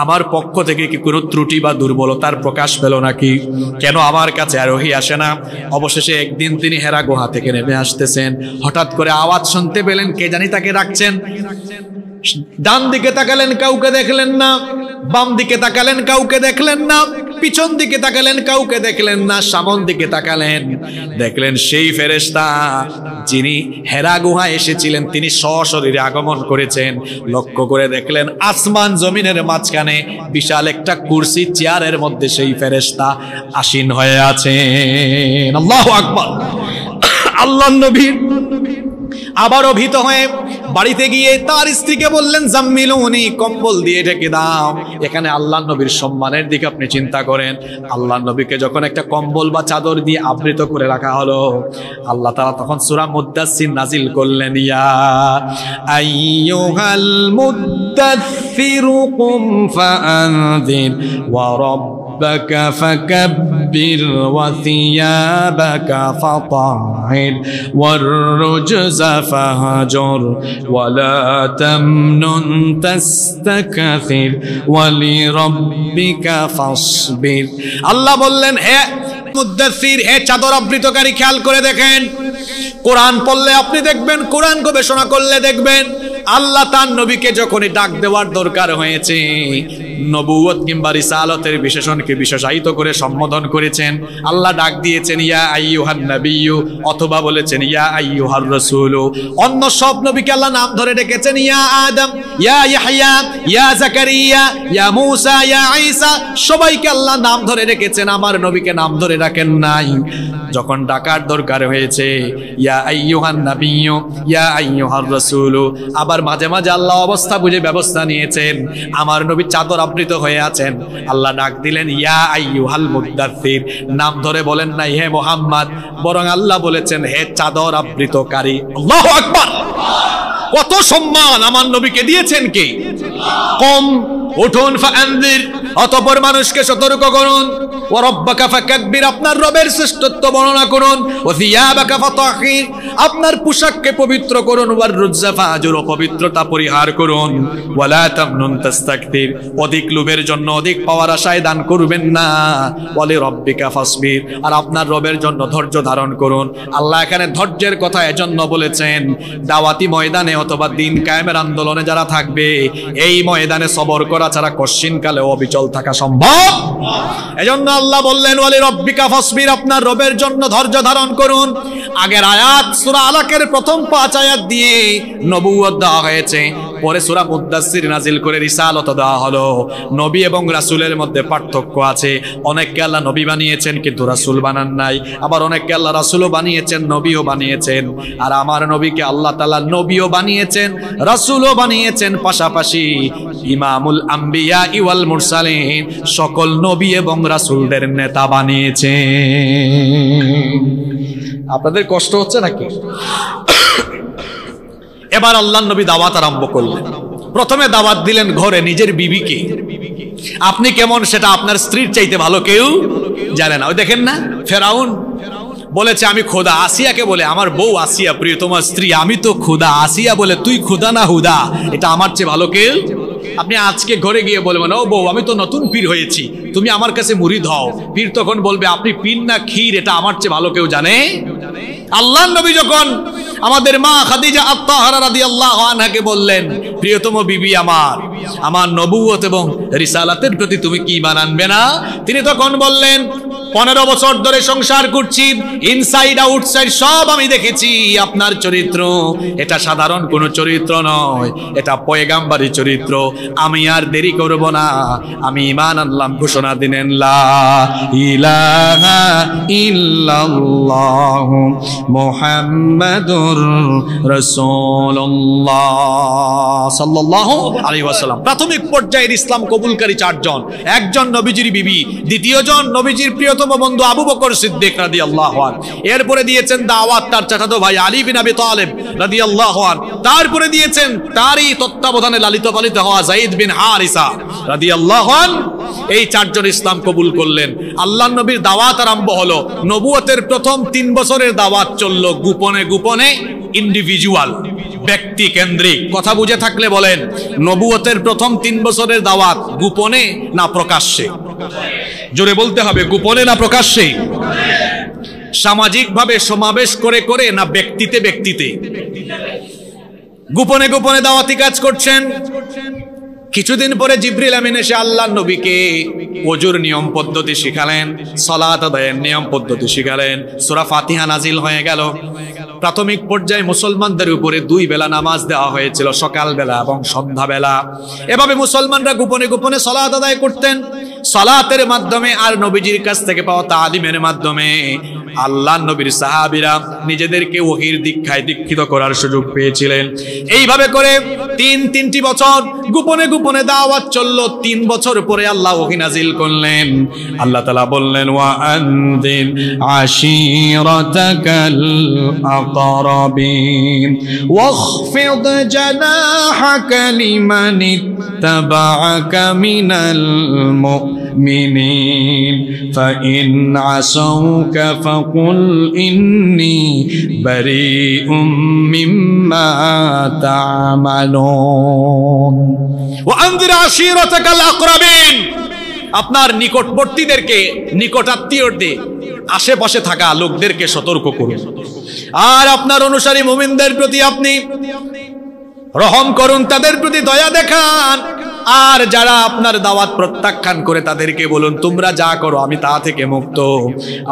আমার পক্ষ থেকে কি কোনো ত্রুটি বা দুর্বলতার প্রকাশ পেল নাকি? কেন আমার কাছে আর ওহী আসে না? অবশেষে একদিন তিনি হেরা গুহা থেকে নেমে আসতেছেন, হঠাৎ করে আওয়াজ শুনতে পেলেন, কে জানি তাকে ডাকছেন। ডান দিকে তাকালেন, কাউকে দেখলেন না। বাম দিকে তাকালেন, কাউকে দেখলেন না। পিছন দিকে তাকালেন, কাউকে দেখলেন না। সামন দিকে তাকালেন, দেখলেন সেই ফেরেশতা যিনি হেরা গুহায় এসেছিলেন তিনি সশরীরে আগমন করেছেন। লক্ষ্য করে দেখলেন আসমান জমিনের মাঝখানে বিশাল একটা কুরসি, চেয়ারের মধ্যে সেই ফেরেশতা আসীন হয়ে আছেন। আল্লাহু আকবার। আল্লাহর নবী আবারও ভীত হয়ে বাড়িতে গিয়ে তার স্ত্রীকে বললেন, জাম্মিলুনি, কম্বল দিয়ে ঢেকে দাও। এখানে আল্লাহর নবীর সম্মানের দিকে আপনি চিন্তা করেন। আল্লাহর নবীকে যখন একটা কম্বল বা চাদর দিয়ে আবৃত করে রাখা হলো, আল্লাহ তাআলা তখন সূরা মুদ্দাসসির নাজিল করলেন, ইয়া আইয়ুহাল মুদ্দাসসিরু কুম ফাআনযির ওয়া ربك فكبر وثيابك فطهر والرجز فهجر ولا تمنن تستكثر ولربك فاصبر। আল্লাহ বললেন, হে মুদ্দাসসির, হে চাদর আবৃতকারী, খেয়াল করে দেখেন, কোরআন পড়লে আপনি দেখবেন, কোরআন গবেষণা করলে দেখবেন, আল্লাহ তার নবীকে যখনই ডাক দেওয়ার দরকার হয়েছে, নবুয়ত কিংবা রিসালতের বিশেষণকে বিশেষায়িত করে সম্বোধন করেছেন। আল্লাহ ডাক দিয়েছেন ইয়া আইয়ুহান নাবিয়্যু, অথবা বলেছেন ইয়া আইয়ুহার রাসূল। অন্য সব নবীকে আল্লাহ নাম ধরে ডেকেছেন, ইয়া আদম, ইয়া ইয়াহইয়া, ইয়া যাকারিয়া, ইয়া মূসা, ইয়া ঈসা, সবাইকে আল্লাহ নাম ধরে ডেকেছেন। আমার নবীকে নাম ধরে ডাকেন নাই। যখন ডাকার দরকার হয়েছে ইয়া আইয়ুহান নাবিয়্যু, ইয়া আইয়ুহার রাসূল। আবার মাঝে মাঝে আল্লাহ অবস্থা বুঝে ব্যবস্থা নিয়েছেন। আমার নবী চাদর আবৃত হয়ে আছেন, আল্লাহ ডাক দিলেন ইয়া আইয়ুহাল মুদ্দাসসির, নাম ধরে বলেন নাই হে মুহাম্মদ, বরং আল্লাহ বলেছেন হে চাদর আবৃতকারী। আল্লাহু আকবার। কত সম্মান আমার নবীকে দিয়েছেন কে? কম উঠুন, ফাআনযির, অতঃপর মানুষকে সতর্ক করুন। ওয়া রাব্বাকা ফাকাব্বির, আপনার রবের শ্রেষ্ঠত্ব বর্ণনা করুন। ওয়া সিয়াবাকা ফাতাহির, আপনার পোশাককে পবিত্র করুন। ওয়ার রুজ্জা ফাজুর, পবিত্রতা পরিহার করুন। ওয়ালা তামনুন তাস্তাকবির, অধিক লোভের জন্য অধিক পাওয়ার আশায় দান করবেন না। ওয়ালি রাব্বিকা ফাসবির, আর আপনার রবের জন্য ধৈর্য ধারণ করুন। আল্লাহ এখানে ধৈর্যের কথা এজন্য বলেছেন, দাওয়াতি ময়দানে অথবা দিন কায়েমের আন্দোলনে যারা থাকবে, এই ময়দানে সবর করা ছাড়া কশিন কালে অবিচল থাকা সম্ভব। এজন্য আল্লাহ বললেন ওয়ালি রাব্বিকা ফাসবির, আপনার রবের জন্য ধৈর্য ধারণ করুন। আগের আয়াত সূরা আলাকের প্রথম 5 আয়াত দিয়ে নবুয়ত দেওয়া হয়েছে, পরে সূরা মুদ্দাসসির নাজিল করে রিসালত দেওয়া হলো। নবী এবং রাসূলের মধ্যে পার্থক্য আছে। অনেককে আল্লাহ নবী বানিয়েছেন কিন্তু রাসূল বানান নাই, আবার অনেককে আল্লাহ রাসূলও বানিয়েছেন, নবীও বানিয়েছেন। আর আমার নবীকে আল্লাহ তাআলা নবীও বানিয়েছেন, রাসূলও বানিয়েছেন, পাশাপাশি ইমামুল আম্বিয়া ওয়াল মুরসালিন, সকল নবী এবং রাসূলদের নেতা বানিয়েছেন। আপনাদের কষ্ট হচ্ছে নাকি? এবার আল্লাহর নবী দাওয়াত আরম্ভ করলেন। প্রথমে দাওয়াত দিলেন ঘরে নিজের বিবিকে। আপনি কেমন সেটা আপনার স্ত্রীর চাইতে ভালো কেউ জানে না। ওই দেখেন না, ফেরাউন বলেছে আমি খোদা। আসিয়াকে বলে, আমার বউ আসিয়া প্রিয় তোমার স্ত্রী, আমি তো খোদা। আসিয়া বলে তুই খোদা না হুদা, এটা আমার চেয়ে ভালো কেউ আপনি আজকে ঘরে গিয়ে বলবেন, ও বউ আমি তো নতুন পীর হয়েছি, তুমি আমার কাছে মুরিদ হও। পীর তখন বলবে, আপনি পীর না ক্ষীর এটা আমার চেয়ে ভালো কেউ জানে? আল্লাহর নবী যখন আমাদের মা খাদিজা আত-তাহরা রাদিয়াল্লাহু আনহাকে বললেন, প্রিয়তম বিবি আমার নবুয়ত এবং রিসালাতের প্রতি তুমি কি ঈমান আনবে না? তিনি তখন বললেন, 15 বছর ধরে সংসার করছি, ইনসাইড আউটসাইড সব আমি দেখেছি। আপনার চরিত্র এটা সাধারণ কোনো চরিত্র নয়, এটা পয়গাম্বরী চরিত্র। আমি আর দেরি করব না, আমি ঈমান আনলাম। ঘোষণা দিলেন, লা ইলাহা ইল্লাল্লাহু মুহাম্মাদুর রাসূলুল্লাহ সাল্লাল্লাহু আলাইহি ওয়াসাল্লাম। প্রাথমিক পর্যায়ের ইসলাম কবুলকারী 4 জন, একজন নবীজির বিবি, দ্বিতীয়জন নবীজির প্রিয়তম বন্ধু আবু বকর সিদ্দিক রাদিয়াল্লাহু আনহু, এরপরে দিয়েছেন দাওয়াত তার চাচাতো ভাই আলী বিন আবি তালেব রাদিয়াল্লাহু আনহু, তারপরে দিয়েছেন তারই তত্ত্বাবধানে লালিত পালিত হওয়া যায়েদ বিন হারিসা রাদিয়াল্লাহু আনহু। এই 4 জন ইসলাম কবুল করলেন। আল্লাহর নবীর দাওয়াত আরম্ভ হলো। নবুয়তের প্রথম 3 বছরের দাওয়াত চলল গোপনে গোপনে, ইন্ডিভিজুয়াল, ব্যক্তি কেন্দ্রিক। কথা বুঝে থাকলে বলেন, নবুয়তের প্রথম 3 বছরের দাওয়াত গোপনে না প্রকাশ্যে? জোরে বলতে হবে, গোপনে না প্রকাশ্যে? সামাজিক ভাবে সমাবেশ করে করে না ব্যক্তিতে ব্যক্তিতে? গোপনে গোপনে দাওয়াতি কাজ করছেন। কিছুদিন পরে জিবরিল আমিন এসে আল্লাহর নবীকে ওযুর নিয়ম পদ্ধতি শিখালেন, সালাত আদায়ের নিয়ম পদ্ধতি শিখালেন। সূরা ফাতিহা নাজিল হয়ে গেল। প্রাথমিক পর্যায়ে মুসলমানদের উপরে 2 বেলা নামাজ দেওয়া হয়েছিল, সকালবেলা এবং সন্ধ্যাবেলা। এভাবে মুসলমানরা গোপনে গোপনে সালাত আদায় করতেন। সালাতের মাধ্যমে আর নবীজির কাছ থেকে পাওয়া তালিমের মাধ্যমে আল্লাহর নবীর সাহাবীরা নিজেদেরকে ওহীর দীক্ষায় দীক্ষিত করার সুযোগ পেয়েছিলেন। এইভাবে করে 3টি বছর গোপনে গোপনে দাওয়াত চলল। 3 বছর পরে আল্লাহ ওহী নাজিল করলেন। আল্লাহ তাআলা বললেন, ওয়া আনদির আশীরাতাকাল আকরাবিন ওয়াখফিদ জানাহাকা লিমান ইত্তাবাআকা মিনাল মুমিনিন ফাইন আসাউকা ফাকুল ইন্নী বারীউম মিম্মা তা'মালুন ওয়া আনদির আশীরাতাকাল আকরাবিন। আপনার নিকটবর্তীদেরকে, নিকটাত্মীয়দের, আশেপাশে থাকা লোকদেরকে সতর্ক করুন। আর আপনার অনুসারী মুমিনদের প্রতি আপনি রহম করুন, তাদের প্রতি দয়া দেখান। আর যারা আপনার দাওয়াত প্রত্যাখ্যান করে তাদেরকে বলুন, তোমরা যা করো আমি তা থেকে মুক্ত।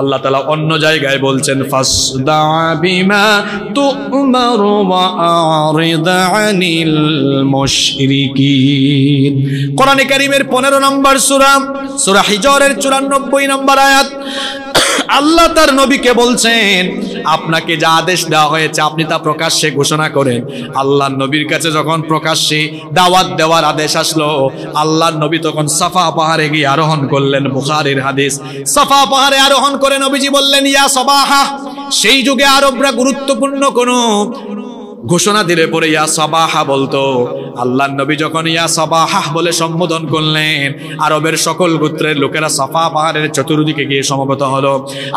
আল্লাহ তাআলা অন্য জায়গায় বলছেন, ফাসদা বিমা তু'মার ওয়া আরিদ আনিল মুশরিকিন। কোরআনে কারীমের 15 নম্বর সূরা, সূরা হিজরের 94 নম্বর আয়াত। আল্লাহ তার নবীকে বলছেন, আপনাকে যা আদেশ দেওয়া হয়েছে আপনি তা প্রকাশ্যে ঘোষণা করেন। আল্লাহর নবীর কাছে যখন প্রকাশ্যে দাওয়াত দেওয়ার আদেশ আসলো, আল্লাহর নবী তখন সাফা পাহাড়ে গিয়ে আরোহণ করলেন। বুখারীর হাদিস। সাফা পাহাড়ে আরোহণ করে নবীজি বললেন, ইয়া সাবাহা। সেই যুগে আরবরা গুরুত্বপূর্ণ কোনো ঘোষণা দিলে পরে ইয়া সাবাহা বলতো। আল্লাহর নবী যখন ইয়া সাবাহা বলে সম্বোধন করলেন, আরবের সকল গোত্রের লোকেরা সাফা পাহাড়ের চতুর্দিকে গিয়ে সমবেত হলো।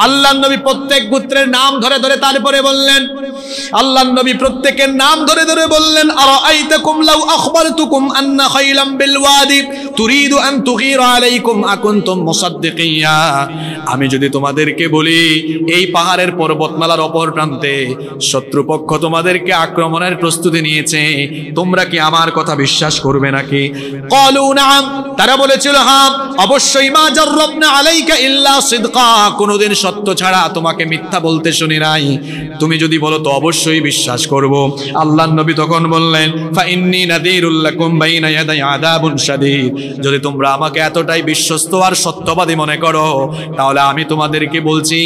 আল্লাহর নবী প্রত্যেক গোত্রের নাম ধরে ধরে তারপরে বললেন, আল্লাহর নবী প্রত্যেকের নাম ধরে ধরে বললেন, আরাআইতাকুম লাউ আখবারতুকুম আন্না খাইলাম বিল ওয়াদি তুরিদু আন তুগীরা আলাইকুম আকুনতুম মুসাদ্দিকিয়া। আমি যদি তোমাদেরকে বলি এই পাহাড়ের পর্বতমালার অপর প্রান্তে শত্রুপক্ষ তোমাদেরকে আক্রমণের প্রস্তুতি নিয়েছে, তোমরা কি আমার কথা বিশ্বাস করবে নাকি? ক্বালু নাআম। তারা বলেছিল, হ্যাঁ অবশ্যই। মা জাররাবনা আলাইকা ইল্লা সিদকা। কোনদিন সত্য ছাড়া তোমাকে মিথ্যা বলতে শুনি নাই। তুমি যদি বলো তো অবশ্যই বিশ্বাস করব। আল্লাহর নবী তখন বললেন, ফা ইন্নী নাযীরুল লাকুম বাইনা ইয়াদাই আযাবুন শাদীদ। যদি তোমরা আমাকে এতটাই বিশ্বস্ত আর সত্যবাদী মনে করো, তাহলে আমি তোমাদেরকে বলছি,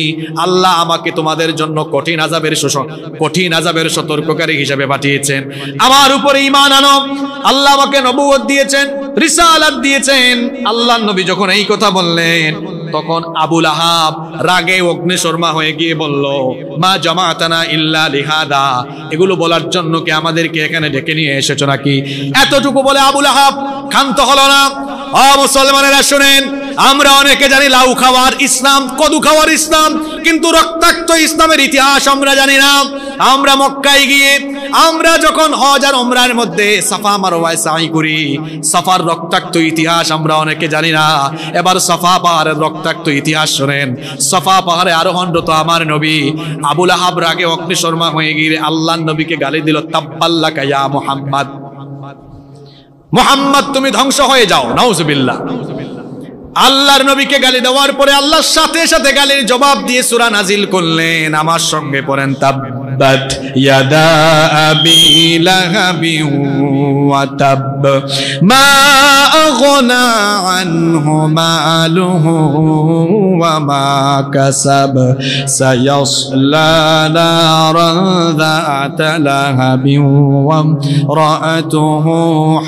আল্লাহ আমাকে তোমাদের জন্য কঠিন আযাবের সতর্ককারী হিসেবে পাঠিয়েছেন। আমার উপরে ঈমান আনো। আল্লাহ আমাকে নবুয়ত দিয়েছেন, রিসালাত দিয়েছেন। আল্লাহর নবী যখন এই কথা বললেন, তখন আবু লাহাব রাগে অগ্নিশর্মা হয়ে গিয়ে বলল, মা জামাতানা ইল্লা লিহাদা। এগুলো বলার জন্য কি আমাদেরকে এখানে ডেকে নিয়ে এসেছো নাকি? এতটুকু বলে আবু লাহাব ক্ষান্ত হলো না। ও মুসলমানেরা শুনেন, আমরা অনেকে জানি লাউ খাওয়ার ইসলাম, কদু খাওয়ার ইসলাম, কিন্তু রক্তাক্ত ইসলামের ইতিহাস আমরা জানি না। আমরা মক্কায় গিয়ে আমরা যখন হজ আর উমরার মধ্যে সাফা মারওয়ায় সাই করি, সাফার রক্তাক্ত ইতিহাস আমরা অনেকে জানি না। এবার সাফা পাহাড়ের রক্তাক্ত ইতিহাস শোনেন। সাফা পাহাড়ে আরোহণরত আমার নবী আবু লাহাব রাগে অগ্নিশর্মা হয়ে গিয়ে আল্লাহর নবীকে গালি দিল, তাব্বাল্লাকা ইয়া মুহাম্মদ, মুহাম্মদ তুমি ধ্বংস হয়ে যাও, নাউজুবিল্লাহ। আল্লাহর নবীকে গালি দেওয়ার পরে আল্লাহর সাথে সাথে গালির জবাব দিয়ে সূরা নাজিল করলেন। আমার সঙ্গে পড়েন, তাব্বাত ইয়াদা আবি লাহাবি ওয়া তাব মা আগনা আনহু মালুহু ওয়া মা কাসাব সায়াসলা নারান যাতা লাহাবি ওয়া ইমরাআতুহু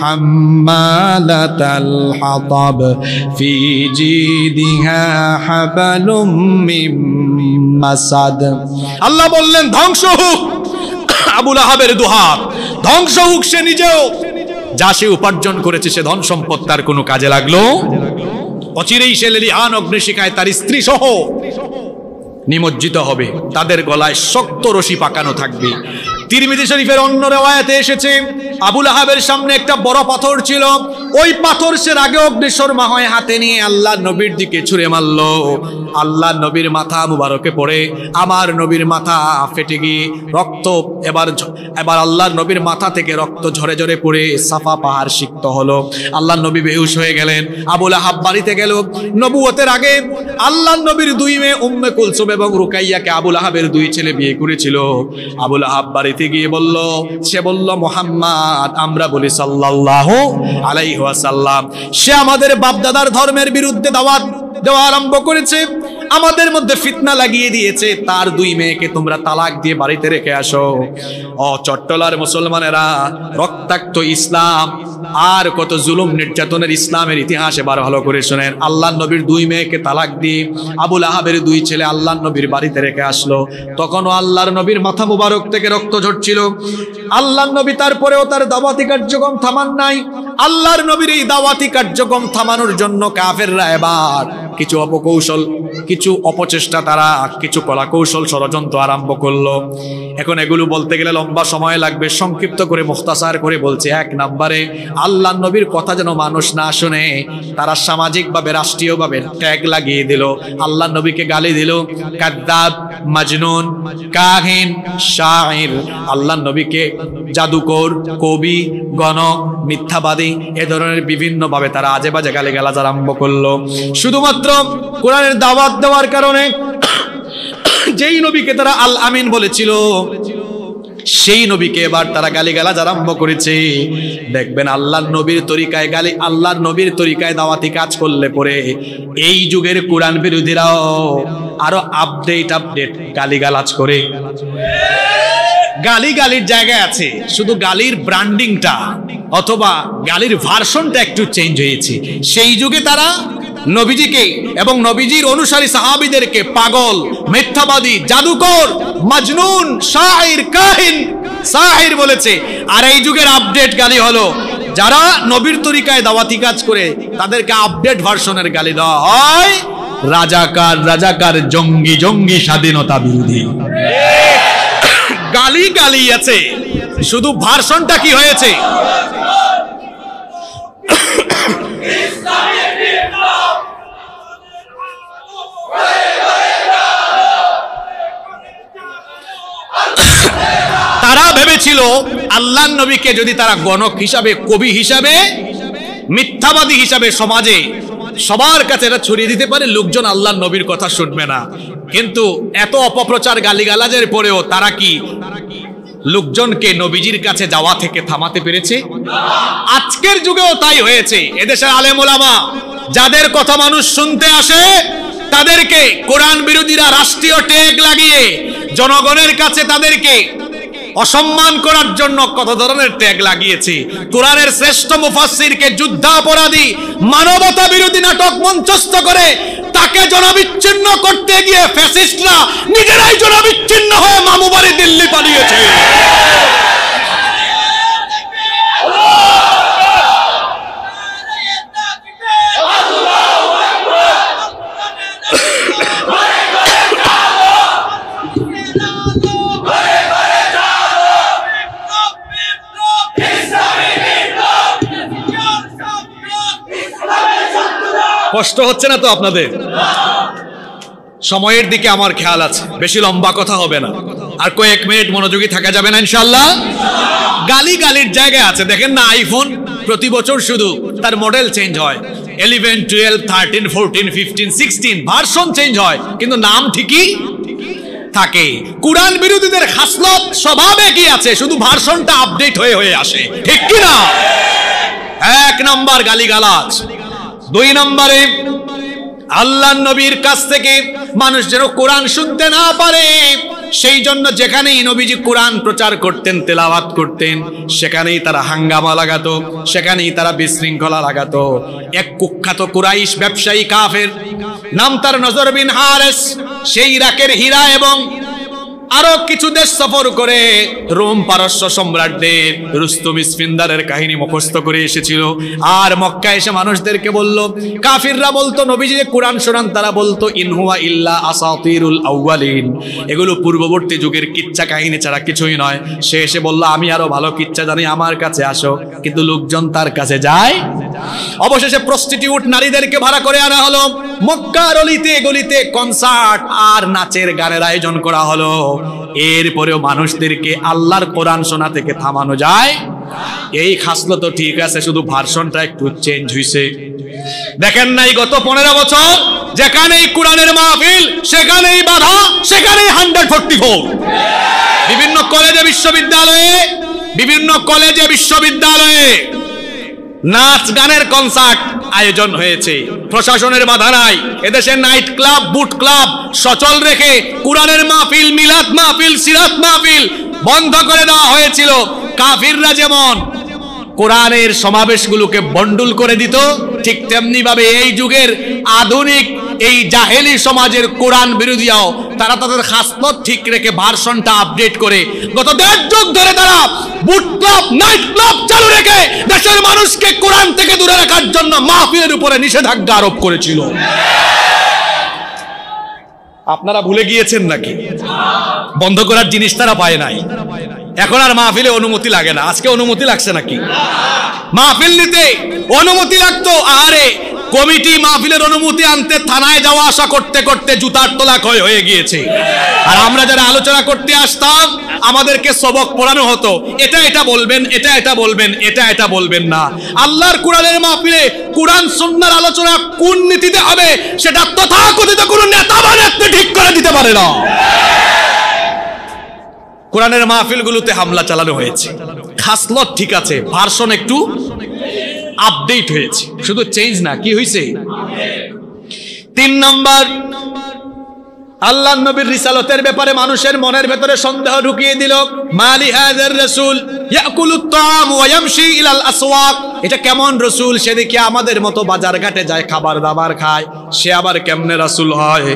হাম্মালাতাল হাতাব ফি জিদিহা হাবলুম মিন মাসাদ। আল্লাহ বললেন ধ্বংস হোক আবু লাহাবের দুহাত, ধ্বংস হোক সে নিজেও। যা সে উপার্জন করেছে সে ধন সম্পদ তার কোনো কাজে লাগলো? অচিরেই সে লেলিহান অগ্নিশিখায় তার স্ত্রী সহ নিমজ্জিত হবে, তাদের গলায় শক্ত রশি পাকানো থাকবে। তিরমিজি শরীফের অন্য রিওয়ায়াতে এসেছে আবু লাহাবের সামনে একটা বড় পাথর ছিল, ওই পাথর সে রাগে অগ্নিশর্মা হয়ে হাতে নিয়ে আল্লাহর নবীর দিকে ছুঁড়ে মারল। আল্লাহর নবীর মাথা মুবারকে পড়ে আমার নবীর মাথা ফেটে গিয়ে রক্ত এবার আল্লাহর নবীর মাথা থেকে রক্ত ঝরে ঝরে পড়ে সাফা পাহাড় সিক্ত হলো। আল্লাহর নবী বেহুশ হয়ে গেলেন। আবু লাহাব বাড়িতে গেল। নবুয়তের আগে আল্লাহর নবীর দুই মেয়ে উম্মে কুলসুম এবং রুকাইয়াকে আবু লাহাবের দুই ছেলে বিয়ে করেছিল। আবু লাহাব বাড়িতে গিয়ে সে বলল মুহাম্মদ, আমরা বলি সাল্লাল্লাহু আলাইহি ওয়াসাল্লাম, সে আমাদের বাপদাদার ধর্মের বিরুদ্ধে দাওয়াত দেওয়া আরম্ভ করেছে, আমাদের মধ্যে ফিতনা লাগিয়ে দিয়েছে, তার দুই মেয়েকে তোমরা তালাক দিয়ে বাড়িতে রেখে আসো। ও চট্টলার মুসলমানেরা, রক্তাক্ত ইসলাম আর কত জুলুম নির্যাতনের ইসলামের ইতিহাস এবার ভালো করে শোনেন। আল্লাহর নবীর দুই মেয়েকে তালাক দিয়ে আবু লাহাবের দুই ছেলে আল্লাহর নবীর বাড়িতে রেখে আসলো। তখনও আল্লাহর নবীর মাথা মুবারক থেকে রক্ত ঝরছিল। আল্লাহর নবী তারপরেও তার দাওয়াতি কার্যক্রম থামান নাই। আল্লাহর নবীর এই দাওয়াতি কার্যক্রম থামানোর জন্য কাফেররা এবার কিছু অপকৌশল, কিছু অপচেষ্টা, তারা কিছু কলাকৌশল ষড়যন্ত্র আরম্ভ করলো। এখন এগুলো বলতে গেলে লম্বা সময় লাগবে, সংক্ষিপ্ত করে মুখতাসার করে বলছে। এক নম্বরে আল্লাহর নবীর কথা যেন মানুষ না শুনে তারা সামাজিকভাবে রাষ্ট্রীয়ভাবে ট্যাগ লাগিয়ে দিল। আল্লাহর নবীকে গালি দিল কাদ্দাব, মাজনুন, কাহিন, শাইর। আল্লাহর নবীকে জাদুকর, কবি, গণক, মিথ্যাবাদী, এ ধরনের বিভিন্ন ভাবে তারা আজে বাজে গালিগালাজ আরম্ভ করলো। শুধুমাত্র কোরআনের দাওয়াত দেওয়ার কারণে যেই নবীকে তারা আল আমিন বলেছিল সেই নবীকে এবার তারা গালিগালাজ আরম্ভ করেছে। দেখবেন আল্লাহর নবীর তরিকায় আল্লাহর নবীর তরিকায় দাওয়াতি কাজ করলে পরে এই যুগের কোরআন বিরোধীরাও আরো আপডেট গালিগালাজ করে। গালির জায়গায় আছে, শুধু গালির ব্র্যান্ডিংটা অথবা গালির ভার্সনটা একটু চেঞ্জ হয়েছে। সেই যুগে তারা নবীজিকে এবং নবীজির অনুসারী সাহাবীদেরকে পাগল, মিথ্যাবাদী, জাদুকর, মাজনুন, শাইর, কাহিন, সাহির বলেছে। আর এই যুগের আপডেট গালি হলো যারা নবীর তরিকায় দাওয়াতি কাজ করে তাদেরকে আপডেট ভার্সনের গালি দেওয়া হয় রাজাকার, জঙ্গি, স্বাধীনতা বিরোধী। গালি আছে, শুধু ভার্সনটা কি হয়েছে। তারা ভেবেছিল আল্লাহর নবীকে যদি তারা গণক হিসাবে, কবি হিসাবে, মিথ্যাবাদী হিসাবে সমাজে সবার কাছে এটা ছড়িয়ে দিতে পারে, লোকজন আল্লাহর নবীর কথা শুনবে না। কিন্তু এত অপপ্রচার গালিগালাজের পরেও তারা কি লোকজনকে নবীজির কাছে যাওয়া থেকে থামাতে পেরেছে? আজকের যুগেও তাই হয়েছে। এদেশের আলেম ওলামা যাদের কথা মানুষ শুনতে আসে তাদেরকে কোরআন বিরোধীরা রাষ্ট্রীয় ট্যাগ লাগিয়ে জনগণের কাছে তাদেরকে অসম্মান করার জন্য কত ধরনের ট্যাগ লাগিয়েছে। কোরআনের শ্রেষ্ঠ মুফাসসিরকে যুদ্ধাপরাধী, মানবতা বিরোধী নাটক মঞ্চস্থ করে তাকে জনবিচ্ছিন্ন করতে গিয়ে ফ্যাসিস্টরা নিজেরাই জনবিচ্ছিন্ন হয়ে মামু বাড়ি দিল্লি পালিয়েছে। কষ্ট হচ্ছে না তো আপনাদের? সময়ের দিকে আমার খেয়াল আছে, বেশি লম্বা কথা হবে না, আর কয়েক মিনিট মনোযোগী থাকা যাবে না ইনশাআল্লাহ? গালির জায়গায় আছে, দেখেন না আইফোন প্রতি বছর শুধু তার মডেল চেঞ্জ হয়, 11, 12, 13, 14, 15, 16 ভার্সন চেঞ্জ হয়, কিন্তু নাম ঠিকই থাকে। কুরআন বিরোধীদের খাসলত স্বভাবে কি আছে, শুধু ভার্সনটা আপডেট হয়ে আসে, ঠিক কি না? 1 নম্বর গালিগালাজ। 2 নম্বরে আল্লাহ নবীর কাছ থেকে মানুষ যেন কোরআন শুনতে না পারে, সেই জন্য যেখানেই নবীজি কোরআন প্রচার করতেন, তেলাওয়াত করতেন, সেখানেই তারা হাঙ্গামা লাগাতো, সেখানেই তারা বিশৃঙ্খলা লাগাতো। এক কুখ্যাত কুরাইশ ব্যবসায়ী কাফের, নাম তার নজর বিন হারেস, সেই ইরাকের হীরা এবং আরো কিছু দেশ সফর করে রোম পারস্য সম্রাটদের রুস্তম ইসফিন্দারের কাহিনী মুখস্থ করে এসেছিল। আর মক্কা এসে মানুষদেরকে বলল, কাফিররা বলতো নবীজি যে কোরআন শোনান, তারা বলতো ইন হুয়া ইল্লা আসাতিরুল আউয়ালিন, এগুলো পূর্ববর্তী যুগের কিচ্ছা কাহিনী ছাড়া কিছুই নয়। সে এসে বলল, আমি আরো ভালো কিচ্ছা জানি, আমার কাছে আসো। কিন্তু লোকজন তার কাছে যায়। অবশেষে প্রস্টিটিউট নারীদেরকে ভাড়া করে আনা হলো, মক্কার অলিতে গলিতে কনসার্ট আর নাচের গানের আয়োজন করা হলো। এরপরেও মানুষদেরকে আল্লাহর কোরআন শোনা থেকে থামানো যায়? এই খাসলত তো ঠিক আছে, শুধু ভার্সনটা একটু চেঞ্জ হইছে। দেখেন নাই গত 15 বছর যেখানেই কোরআনের মাহফিল সেখানেই বাধা, সেখানেই 144। বিভিন্ন কলেজে বিশ্ববিদ্যালয়ে নাচ গানের কনসার্ট আয়োজন হয়েছে, প্রশাসনের বাধা নাই। এদেশে নাইট ক্লাব, বুট ক্লাব সচল রেখে কোরআনের মাহফিল, মিলাদ মাহফিল, সিরাত মাহফিল বন্ধ করে দেওয়া হয়েছিল। কাফিররা যেমন কোরআনের সমাবেশগুলোকে বন্ডুল করে দিত, ঠিক তেমনি ভাবে এই যুগের আধুনিক এই জাহেলি সমাজের কোরআন বিরোধীরাও তারা তাদের খাসলত ঠিক রেখে ভার্সনটা আপডেট করে গত 1.5 যুগ ধরে তারা বুট ক্লাব, নাইট ক্লাব চালু রেখে দেশের মানুষকে কোরআন থেকে দূরে রাখার জন্য মাহফিলের উপরে নিষেধাজ্ঞা আরোপ করেছিল। আপনারা ভুলে গিয়েছেন নাকি? বন্ধ করার জিনিস তারা পায় নাই। এখন আর মাহফিলে অনুমতি লাগে না। আজকে অনুমতি লাগছে নাকি? মাহফিল নিতে অনুমতি লাগতো, আরে কমিটি মাহফিলের অনুমতি আনতে থানায় যাওয়া আসা করতে করতে জুতার তলা ক্ষয় হয়ে গিয়েছে। আর আমরা যারা আলোচনা করতে আসতাম আমাদেরকে সবক পড়ানো হতো, এটা বলবেন, এটা বলবেন, এটা বলবেন না। আল্লাহর কোরআনের মাহফিলে কোরআন সুন্নাহর আলোচনা কোন নীতিতে হবে সেটা তথাকথিত কোন নেতা বা নেত্রী ঠিক করে দিতে পারে না। কোরআনের মাহফিলগুলোতে হামলা চালানো হয়েছে। খাসলত ঠিক আছে, ভার্সন একটু আপডেট হয়েছে, শুধু চেঞ্জ না, কি হয়েছে? 3 নম্বর, আল্লাহ নবীর রিসালতের ব্যাপারে মানুষের মনের ভেতরে সন্দেহ ঢুকিয়ে দিল। মালি হাযার রাসূল ইয়াকুলুত তাআম ওয়া ইয়ামশি ইলাল আসওয়াক, এটা কেমন রাসূল? সে দেখি আমাদের মতো বাজার ঘাটে যায়, খাবার দাবার খায়, সে আবার কেমনে রাসূল হয়?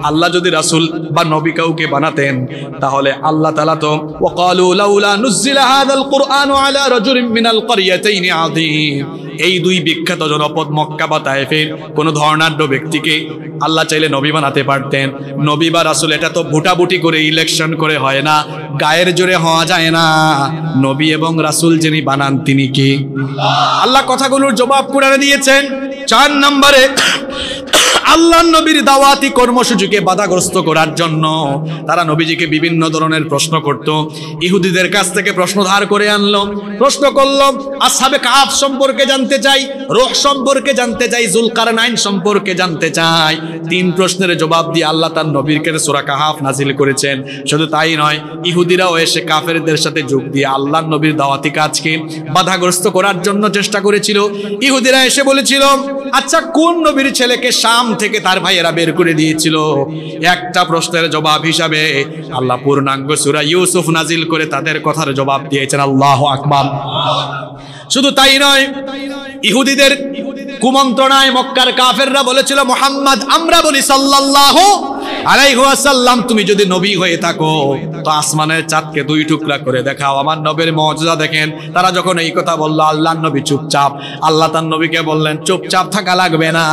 আল্লাহ যদি রাসূল বা নবী কাউকে বানাতেন তাহলে আল্লাহ তাআলা তো ওয়াকালু লাউলা নুজিলা হাযাল কুরআনু আলা রাজুলিন মিনাল ক্বরিয়াতাইনি আযীম, এই 2 বিখ্যাত জনপদ মক্কা বা তায়েফের কোন ধর্ণাঢ্য ব্যক্তিকে আল্লাহ চাইলে নবী বানাতে পারতেন। নবী বা রাসূল এটা তো ভোটাভুটি করে ইলেকশন করে হয় না, গায়ের জোরে হওয়া যায় না। নবী এবং রাসূল যিনি বানান তিনি কি? আল্লাহ কথাগুলোর জবাব কোরআনে দিয়েছেন। 4 নম্বরে, আল্লাহ নবীর দাওয়াতি কর্মসূচিকে বাধাগ্রস্ত করার জন্য তারা নবীজিকে বিভিন্ন ধরনের প্রশ্ন করত। ইহুদিদের কাছ থেকে প্রশ্ন ধার করে আনলো, প্রশ্ন করলো আসহাবে কাহফ সম্পর্কে জানতে চাই, রূহ সম্পর্কে জানতে চাই, যুলকারনাইন সম্পর্কে জানতে চাই। 3 প্রশ্নের জবাব দিয়ে আল্লাহ তার নবীর কাছে সূরা কাহফ নাজিল করেছেন। শুধু তাই নয়, ইহুদিরাও এসে কাফেরদের সাথে যোগ দিয়ে আল্লাহ নবীর দাওয়াতি কাজকে বাধাগ্রস্ত করার জন্য চেষ্টা করেছিল। ইহুদিরা এসে বলেছিল, আচ্ছা কোন নবীর ছেলেকে শাম থেকে তার ভাইয়েরা বের করে দিয়েছিল? একটা প্রশ্নের জবাব হিসাবে আল্লাহ পূর্ণাঙ্গ সূরা ইউসুফ নাজিল করে তাদের কথার জবাব দিয়েছেন। আল্লাহু আকবার। শুধু তাই নয়, ইহুদিদের কুমন্ত্রণায় মক্কার কাফেররা বলেছিল, মুহাম্মদ, আমরা বলি সাল্লাল্লাহু আলাইহি ওয়াসাল্লাম, তুমি যদি নবী হয়ে থাকো তো আসমানের চাঁদকে দুই টুকরা করে দেখাও, আমার নবীর মুজিজা দেখেন। তারা যখন এই কথা বলল, আল্লাহর নবী চুপচাপ। আল্লাহ তার নবীকে বললেন, চুপচাপ থাকা লাগবে না,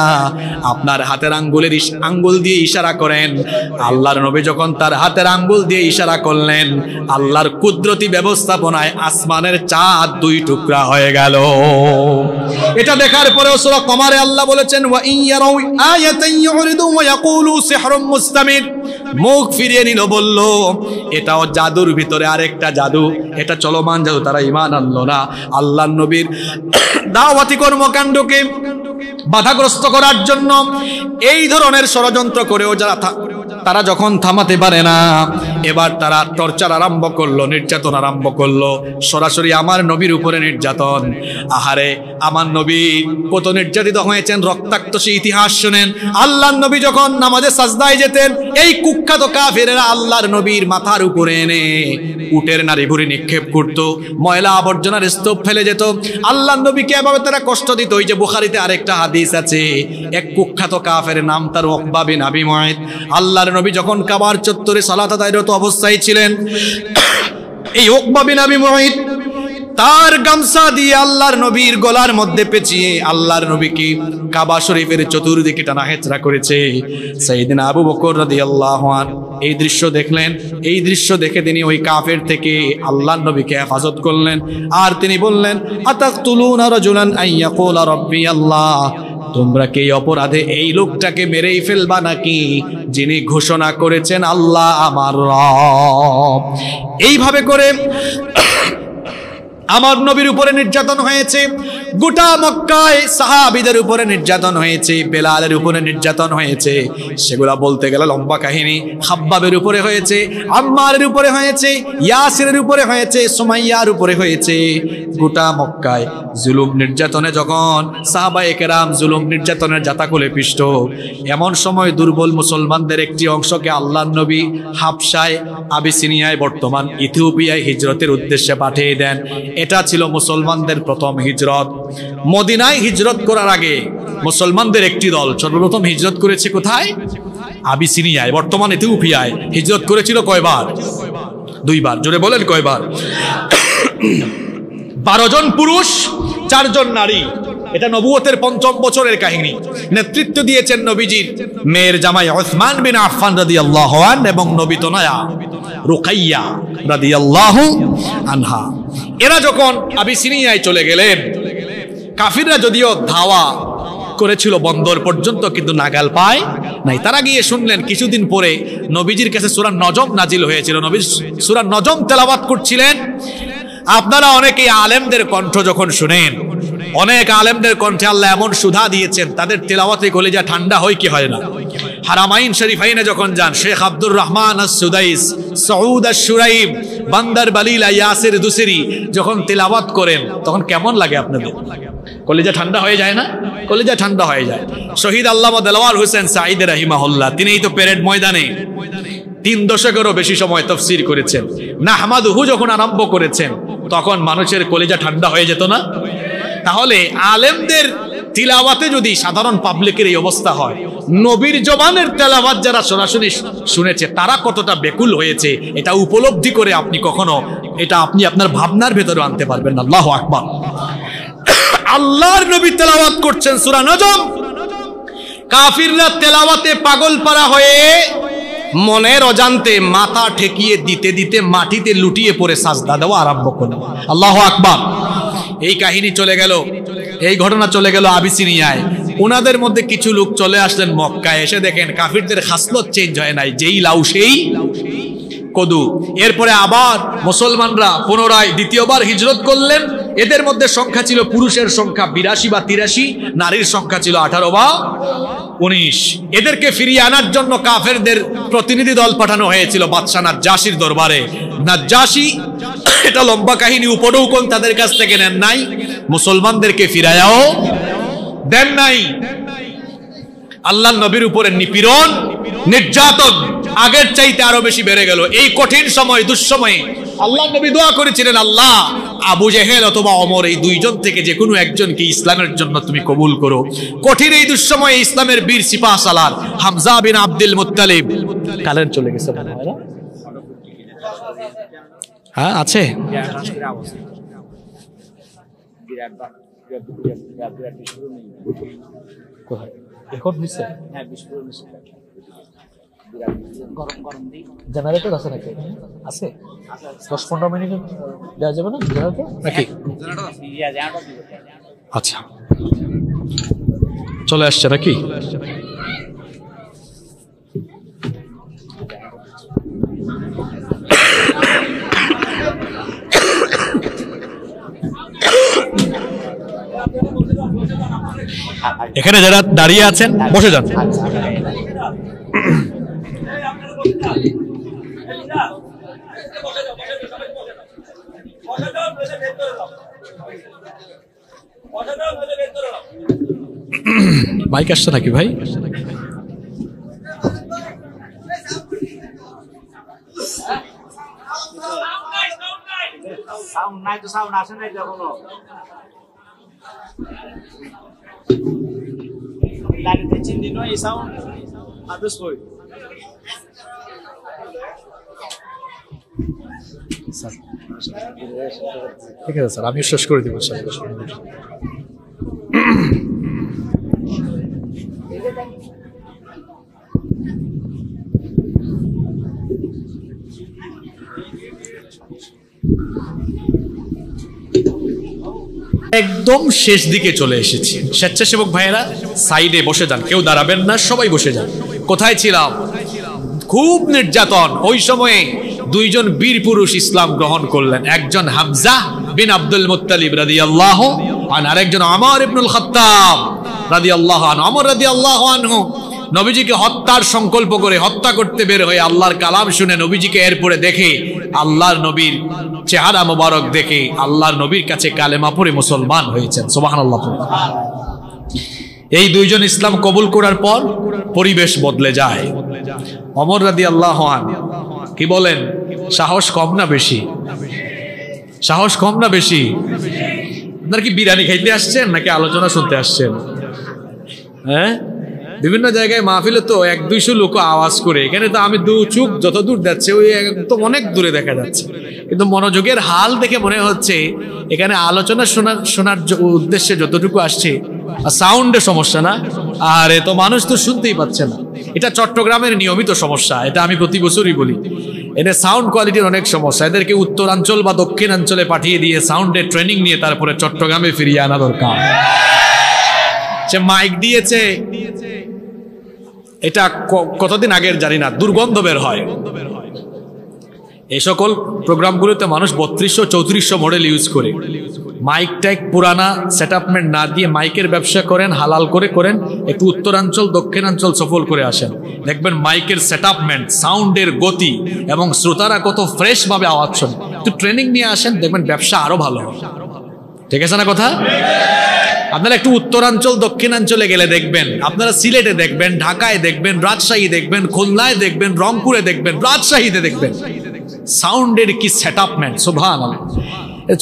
আপনার হাতের আঙ্গুল দিয়ে ইশারা করেন। আল্লাহর নবী যখন তার হাতের আঙ্গুল দিয়ে ইশারা করলেন, আল্লাহর কুদরতি ব্যবস্থাপনায় আসমানের চাঁদ দুই টুকরা হয়ে গেল। এটা দেখার পরেও সূরা কমারে আল্লাহ বলেছেন, ওয়া ইন ইয়ারাউ আয়াতান ইউরিদু ওয়া ইয়াকুলু সিহরুম মুস্তামির। মুখ ফিরিয়ে নিল, বলল এটাও জাদুর ভিতরে আরেকটা জাদু, এটা চলমান জাদু। তারা ঈমান আনলো না। আল্লাহর নবীর দাওয়াতি কর্মকাণ্ডকে বাধাগ্রস্ত করার জন্য এই ধরনের ষড়যন্ত্র করেও তারা যখন থামাতে পারে না, এবার তারা টর্চার আরম্ভ করলো, নির্যাতন আরম্ভ করলো, সরাসরি আমার নবীর উপরে নির্যাতন। আহারে, আমার নবী কত নির্যাতিত হয়েছেন, রক্তাক্ত সেই ইতিহাস শুনেন। আল্লাহর নবী যখন নামাজে সাজদায় যেতেন, এই কুখ্যাত কাফেরেরা আল্লাহর নবীর মাথার উপরে এনে উটের নাড়ি ভুড়ি নিক্ষেপ করত, ময়লা আবর্জনার স্তূপ ফেলে যেত। আল্লাহর নবীকে এভাবে তারা কষ্ট দিত। ওই যে বুখারীতে আরেকটা হাদিস আছে, এক কুখ্যাত কাফের নাম তার উকবা বিন আবি মুআইত। আল্লাহর নবী যখন কাবার চত্বরে সালাত আদায়রত অবস্থায় ছিলেন, এই উকবা বিন আবি মুআইত তার গামছা দিয়ে আল্লাহর নবীর গলার মধ্যে পেঁচিয়ে আল্লাহর নবীকে কাবা শরীফের চতুর্দিকে টানা হেঁচড়া করেছে। সাইয়েদনা আবু বকর রাদিয়াল্লাহু আনহু এই দৃশ্য দেখলেন। এই দৃশ্য দেখে তিনি ওই কাফের থেকে আল্লাহর নবীকে হেফাজত করলেন। আর তিনি বললেন, আতাকতুলুনা রাজুলান আইয়াকুলা রাব্বি আল্লাহ, তোমরা কি অপরাধে এই লোকটাকে মেরেই ফেলবা নাকি, যিনি ঘোষণা করেছেন আল্লাহ আমার রব। এইভাবে করে আমার নবীর উপরে নির্যাতন হয়েছে, গোটা মক্কায় সাহাবীদের উপরে নির্যাতন হয়েছে, বেলালের উপরে নির্যাতন হয়েছে। সেগুলা বলতে গেলে লম্বা কাহিনী। খাব্বাবের উপরে হয়েছে, আম্মারের উপরে হয়েছে, ইয়াসিরের উপরে হয়েছে, সুমাইয়ার উপরে হয়েছে। গোটা মক্কায় জুলুম নির্যাতনে যখন সাহাবায়ে কেরাম জুলুম নির্যাতনের জাতাকলে পিষ্ট, এমন সময় দুর্বল মুসলমানদের একটি অংশকে আল্লাহর নবী হাবশায়, আবিসিনিয়ায় বর্তমান ইথিওপিয়ায় হিজরতের উদ্দেশ্যে পাঠিয়ে দেন। এটা ছিল মুসলমানদের প্রথম হিজরত। মদিনায় হিজরত করার আগে মুসলমানদের একটি দল সর্বপ্রথম হিজরত করেছে কোথায়? আবিসিনিয়ায়, বর্তমান ইথিওপিয়ায়। হিজরত করেছিল কয়বার? দুইবার। জোরে বলেন কয়বার? 12 জন পুরুষ, 4 জন নারী। এটা নবুয়তের 5ম বছরের কাহিনী। নেতৃত্ব দিয়েছেন নবীজির মেয়ের জামাই উসমান বিন আফফান রাদিয়াল্লাহু আনহু এবং নবীতনয়া রুকাইয়া রাদিয়াল্লাহু আনহা। এরা যখন আবিসিনিয়ায় চলে গেলেন, কাফিররা যদিও ধাওয়া করেছিল বন্দর পর্যন্ত, কিন্তু নাগাল পায় নাই। তারা গিয়ে শুনলেন কিছুদিন পরে নবীজির কাছে সূরা নজম নাজিল হয়েছিল। নবী সূরা নজম তেলাওয়াত করছিলেন। আপনারা অনেকেই আলেমদের কণ্ঠ যখন শুনেন, অনেক আলেমদের কণ্ঠে আল্লাহ এমন সুধা দিয়েছেন, তাদের তেলাওয়াতে কলিজা ঠান্ডা হয় কি হয় না? হারামাইন শরীফাইনে যখন যান, শেখ আব্দুর রহমান আস-সুদাইস, সউদ আশ-শুরাইম, বান্দার বালিলা, ইয়াসির দুসরি যখন তেলাওয়াত করেন, তখন কেমন লাগে আপনাদের? কলিজা ঠান্ডা হয়ে যায় না? কলিজা ঠান্ডা হয়ে যায়। শহীদ আল্লামা দেলাওয়ার হোসেন সাঈদ রাহিমাহুল্লাহ, তিনিই তো প্যারেড ময়দানে 3 দশকেরও বেশি সময় তাফসীর করেছেন। নাহমাদুহু যখন আরম্ভ করেছেন, তখন মানুষের কলিজা ঠান্ডা হয়ে যেত না? তাহলে আলেমদের তিলাওয়াতে যদি সাধারণ পাবলিকের এই অবস্থা হয়, নবীর জবানের তেলাওয়াত যারা সরাসরি শুনেছে তারা কতটা বেকুল হয়েছে, এটা উপলব্ধি করে আপনি কখনো এটা আপনি আপনার ভাবনার ভেতরে আনতে পারবেন না। আল্লাহু আকবার। আল্লাহর নবী তেলাওয়াত করছেন সূরা নজম। কাফিররা তেলাওয়াতে পাগল পারা হয়ে মনের অজান্তে মাথা ঠেকিয়ে দিতে দিতে মাটিতে লুটিয়ে পড়ে সাজদা দেওয়া আরম্ভ করল। আল্লাহু আকবার। এই কাহিনী চলে গেল, এই ঘটনা চলে গেল আবিসিনিয়ায়। ওনাদের মধ্যে কিছু লোক চলে আসলেন মক্কায়। এসে দেখেন কাফিরদের খাসলত চেঞ্জ হয় নাই, যেই লাউ সেই কদু। এরপরে আবার মুসলমানরা পুনরায় দ্বিতীয়বার হিজরত করলেন। এদের মধ্যে সংখ্যা ছিল, পুরুষের সংখ্যা 82 বা 83, নারীর সংখ্যা ছিল 18 বা 19। এদেরকে ফিরিয়ে আনার জন্য কাফেরদের প্রতিনিধি দল পাঠানো হয়েছিল বাদশাহ নাজ্জাশীর দরবারে। নাজ্জাশী, এটা লম্বা কাহিনী, উপঢৌকন তাদের কাছ থেকে নেন নাই, মুসলমানদেরকে ফিরায়াও দেন নাই। আল্লাহর নবীর উপরে নিপীড়ন, নির্যাতন আগের চাইতে আরো বেশি বেড়ে গেল। এই কঠিন সময়, দুঃসময়ে আল্লাহর নবী দোয়া করেছিলেন, আল্লাহ আবু জেহেল অথবা ওমর, এই 2 জন থেকে যে কোনো একজনকে ইসলামের জন্য তুমি কবুল করো। কঠিন এই দুঃসময়ে ইসলামের বীর সিপাহ সালার হামজা বিন আব্দুল মুত্তালিব, কালের চলে গেছে হ্যাঁ আছে। এখন হয়েছে জেনারেটর আছে নাকি? আছে 10-15 মিনিট দেওয়া যাবে না জেনারেটর নাকি? আচ্ছা চলে আসছে নাকি? এখানে যারা দাঁড়িয়ে আছেন বসে যান। মাইক আসছে নাকি ভাই? সাউন্ড নাই তো, সাউন্ড আসে নাই এখনো। গাড়িতে চিনি নয় এই সাউন্ড আদেশ কই স্যার? ঠিক আছে স্যার, আমি শেষ করে দিব স্যার। একদম শেষ দিকে চলে এসেছি। স্বেচ্ছাসেবক ভাইয়েরা সাইডে বসে যান, কেউ দাঁড়াবেন না, সবাই বসে যান। কোথায় ছিলাম? খুব নির্যাতন। ওই সময়ে দুইজন বীর পুরুষ ইসলাম গ্রহণ করলেন, একজন হামজা বিন আব্দুল মুত্তালিব রাদিয়াল্লাহু আনহু, আরেকজন ওমর ইবনুল খাত্তাব রাদিয়াল্লাহু আনহু। ওমর রাদিয়াল্লাহু আনহু নবীজিকে হত্যার সংকল্প করে হত্যা করতে বের হয়ে আল্লাহর কালাম শুনে নবীজিকে এরপরে দেখে, আল্লাহর নবীর চেহারা মোবারক দেখে আল্লাহর নবীর কাছে কালেমা পড়ে মুসলমান হয়েছেন। সুবহানাল্লাহ। এই দুইজন ইসলাম কবুল করার পর পরিবেশ বদলে যায়। ওমর রাদিয়াল্লাহু আনহু কি বলেন? সাহস কম না বেশি? সাহস কম না বেশি? আপনারা কি বিরিয়ানি খাইতে আসছেন নাকি আলোচনা শুনতে আসছেন? হ্যাঁ, বিভিন্ন জায়গায় মাহফিলে তো 100-200 লোক আওয়াজ করে, এখানে তো আমি দু চোখ যত দূর যাচ্ছে ওই একদম অনেক দূরে দেখা যাচ্ছে, কিন্তু মনোযোগের হাল দেখে মনে হচ্ছে এখানে আলোচনা শোনার উদ্দেশ্যে যতটুকু আসছে, সাউন্ডের সমস্যা না, আর এত মানুষ তো শুনতেই পাচ্ছে না। এটা চট্টগ্রামের নিয়মিত সমস্যা, এটা আমি প্রতি বছরই বলি। এদের সাউন্ড কোয়ালিটির অনেক সমস্যা, এদেরকে উত্তরাঞ্চল বা দক্ষিণাঞ্চলে পাঠিয়ে দিয়ে সাউন্ডের ট্রেনিং নিয়ে তারপরে চট্টগ্রামে ফিরিয়ে আনা দরকার। সে মাইক দিয়েছে, এটা কতদিন আগের জানি না, দুর্গন্ধ বের হয়। এই সকল প্রোগ্রামগুলোতে মানুষ 3200-3400 মডেল ইউজ করে, মাইক ট্যাগ পুরানা সেটআপমেন্ট না দিয়ে মাইকের ব্যবসা করেন, হালাল করে করেন। একটু উত্তরাঞ্চল দক্ষিণাঞ্চল সফল করে আসেন, দেখবেন মাইকের সেটআপমেন্ট, সাউন্ডের গতি এবং শ্রোতারা কত ফ্রেশ ভাবে আওয়াজ শোনে। একটু ট্রেনিং নিয়ে আসেন, দেখবেন ব্যবসা আরো ভালো হবে। ঠিক আছে না কথা? আপনারা একটু উত্তরাঞ্চল দক্ষিণাঞ্চলে গেলে দেখবেন, আপনারা সিলেটে দেখবেন, ঢাকায় দেখবেন, রাজশাহী দেখবেন, খুলনায় দেখবেন, রংপুরে দেখবেন, রাজশাহীতে দেখবেন সাউন্ডের কি সেটআপমেন্ট। সুবহানাল্লাহ।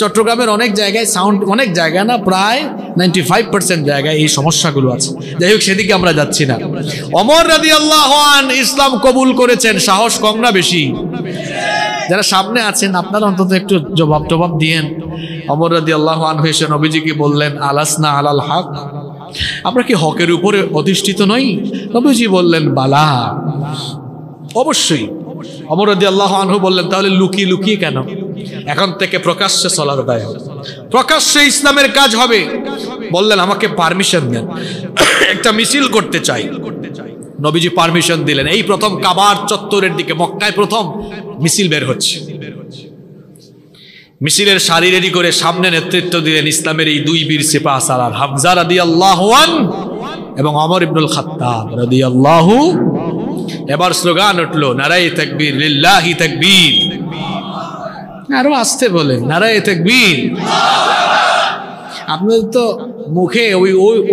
চট্টগ্রামের অনেক জায়গায় সাউন্ড, অনেক জায়গায় না, প্রায় 95% জায়গায় এই সমস্যাগুলো আছে। যাই হোক, সেদিকে আমরা যাচ্ছি না। ওমর রাদিয়াল্লাহু আনহু ইসলাম কবুল করেছেন, সাহস কম না বেশি? যারা সামনে আছেন আপনারা অন্তত একটু জবাব দিয়েন। ওমর রাদিয়াল্লাহু আনহু এসে নবীজিকে বললেন, আলাসনা আলাল হক, আমরা কি হকের উপরে অধিষ্ঠিত নই? নবীজি বললেন, বালা, অবশ্যই। ওমর রাদিয়াল্লাহু আনহু বললেন, তাহলে লুকিয়ে লুকিয়ে কেন? এখন থেকে প্রকাশ্যে চলার দায় হবে, প্রকাশ্যে ইসলামের কাজ হবে। বললেন, আমাকে পারমিশন দেন, একটা মিছিল করতে চাই। নবীজি পারমিশন দিলেন। এই প্রথম কাবার চত্বরের দিকে, মক্কায় প্রথম মিছিল বের হচ্ছে। মিছিলের সারি রেডি করে সামনে নেতৃত্ব দিলেন ইসলামের এই দুই বীর সিপাহ সালার, হামজা রাদিয়াল্লাহু আনহু এবং ওমর ইবনুল খাত্তাব রাদিয়াল্লাহু। এবার স্লোগান উঠলো, নারায়ে তাকবীর, লিল্লাহি তাকবীর। আরো আসতে বলেন, নারায়ে তাকবীর। আপনাদের তো মুখে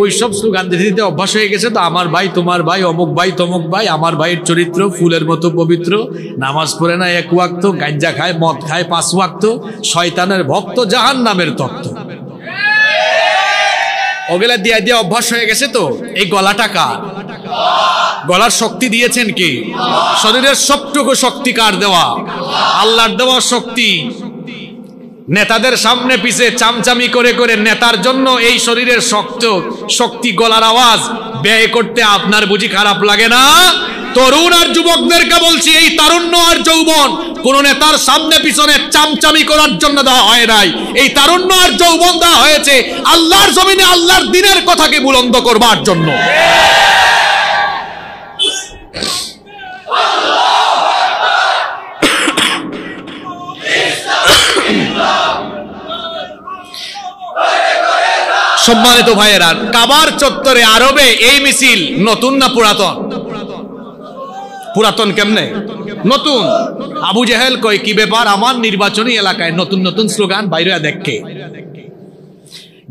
ওই সব স্লোগান দিতে দিতে অভ্যাস হয়ে গেছে তো, আমার ভাই, তোমার ভাই, অমুক ভাই, তমুক ভাই, আমার ভাইয়ের চরিত্র ফুলের মতো পবিত্র, নামাজ পড়ে না 1 ওয়াক্ত, গাঁজা খায়, মদ খায় 5 ওয়াক্ত, শয়তানের ভক্ত, জাহান্নামের তত্ত্ব। ওগুলা দিয়া দিয়া অভ্যাস হয়ে গেছে তো। এই গলাটা কার? গলার শক্তি দিয়েছেন কি? শরীরের সবটুকু শক্তি কার দেওয়া? আল্লাহর দেওয়া শক্তি। নেতাদের সামনে পিছে চামচামি করে করে নেতার জন্য এই শরীরের শক্তি গলার আওয়াজ ব্যয় করতে আপনার বুঝি খারাপ লাগে না? তরুণ আর যুবকদেরকে বলছি, এই তারুণ্য আর যৌবন কোন নেতার সামনে পিছনে চামচামি করার জন্য দেওয়া হয় নাই। এই তারুণ্য আর যৌবন দেওয়া হয়েছে আল্লাহর জমিনে আল্লাহর দ্বীনের কথাকে বুলন্দ করবার জন্য। সম্মানিত ভাইয়েরা, কাবার চত্বরে আরবে এই মিছিল নতুন না পুরাতন? পুরাতন কেমনে? নতুন। আবু জেহেল কয়, কি ব্যাপার, আমার নির্বাচনী এলাকায় নতুন নতুন স্লোগান বাইরে দেখে।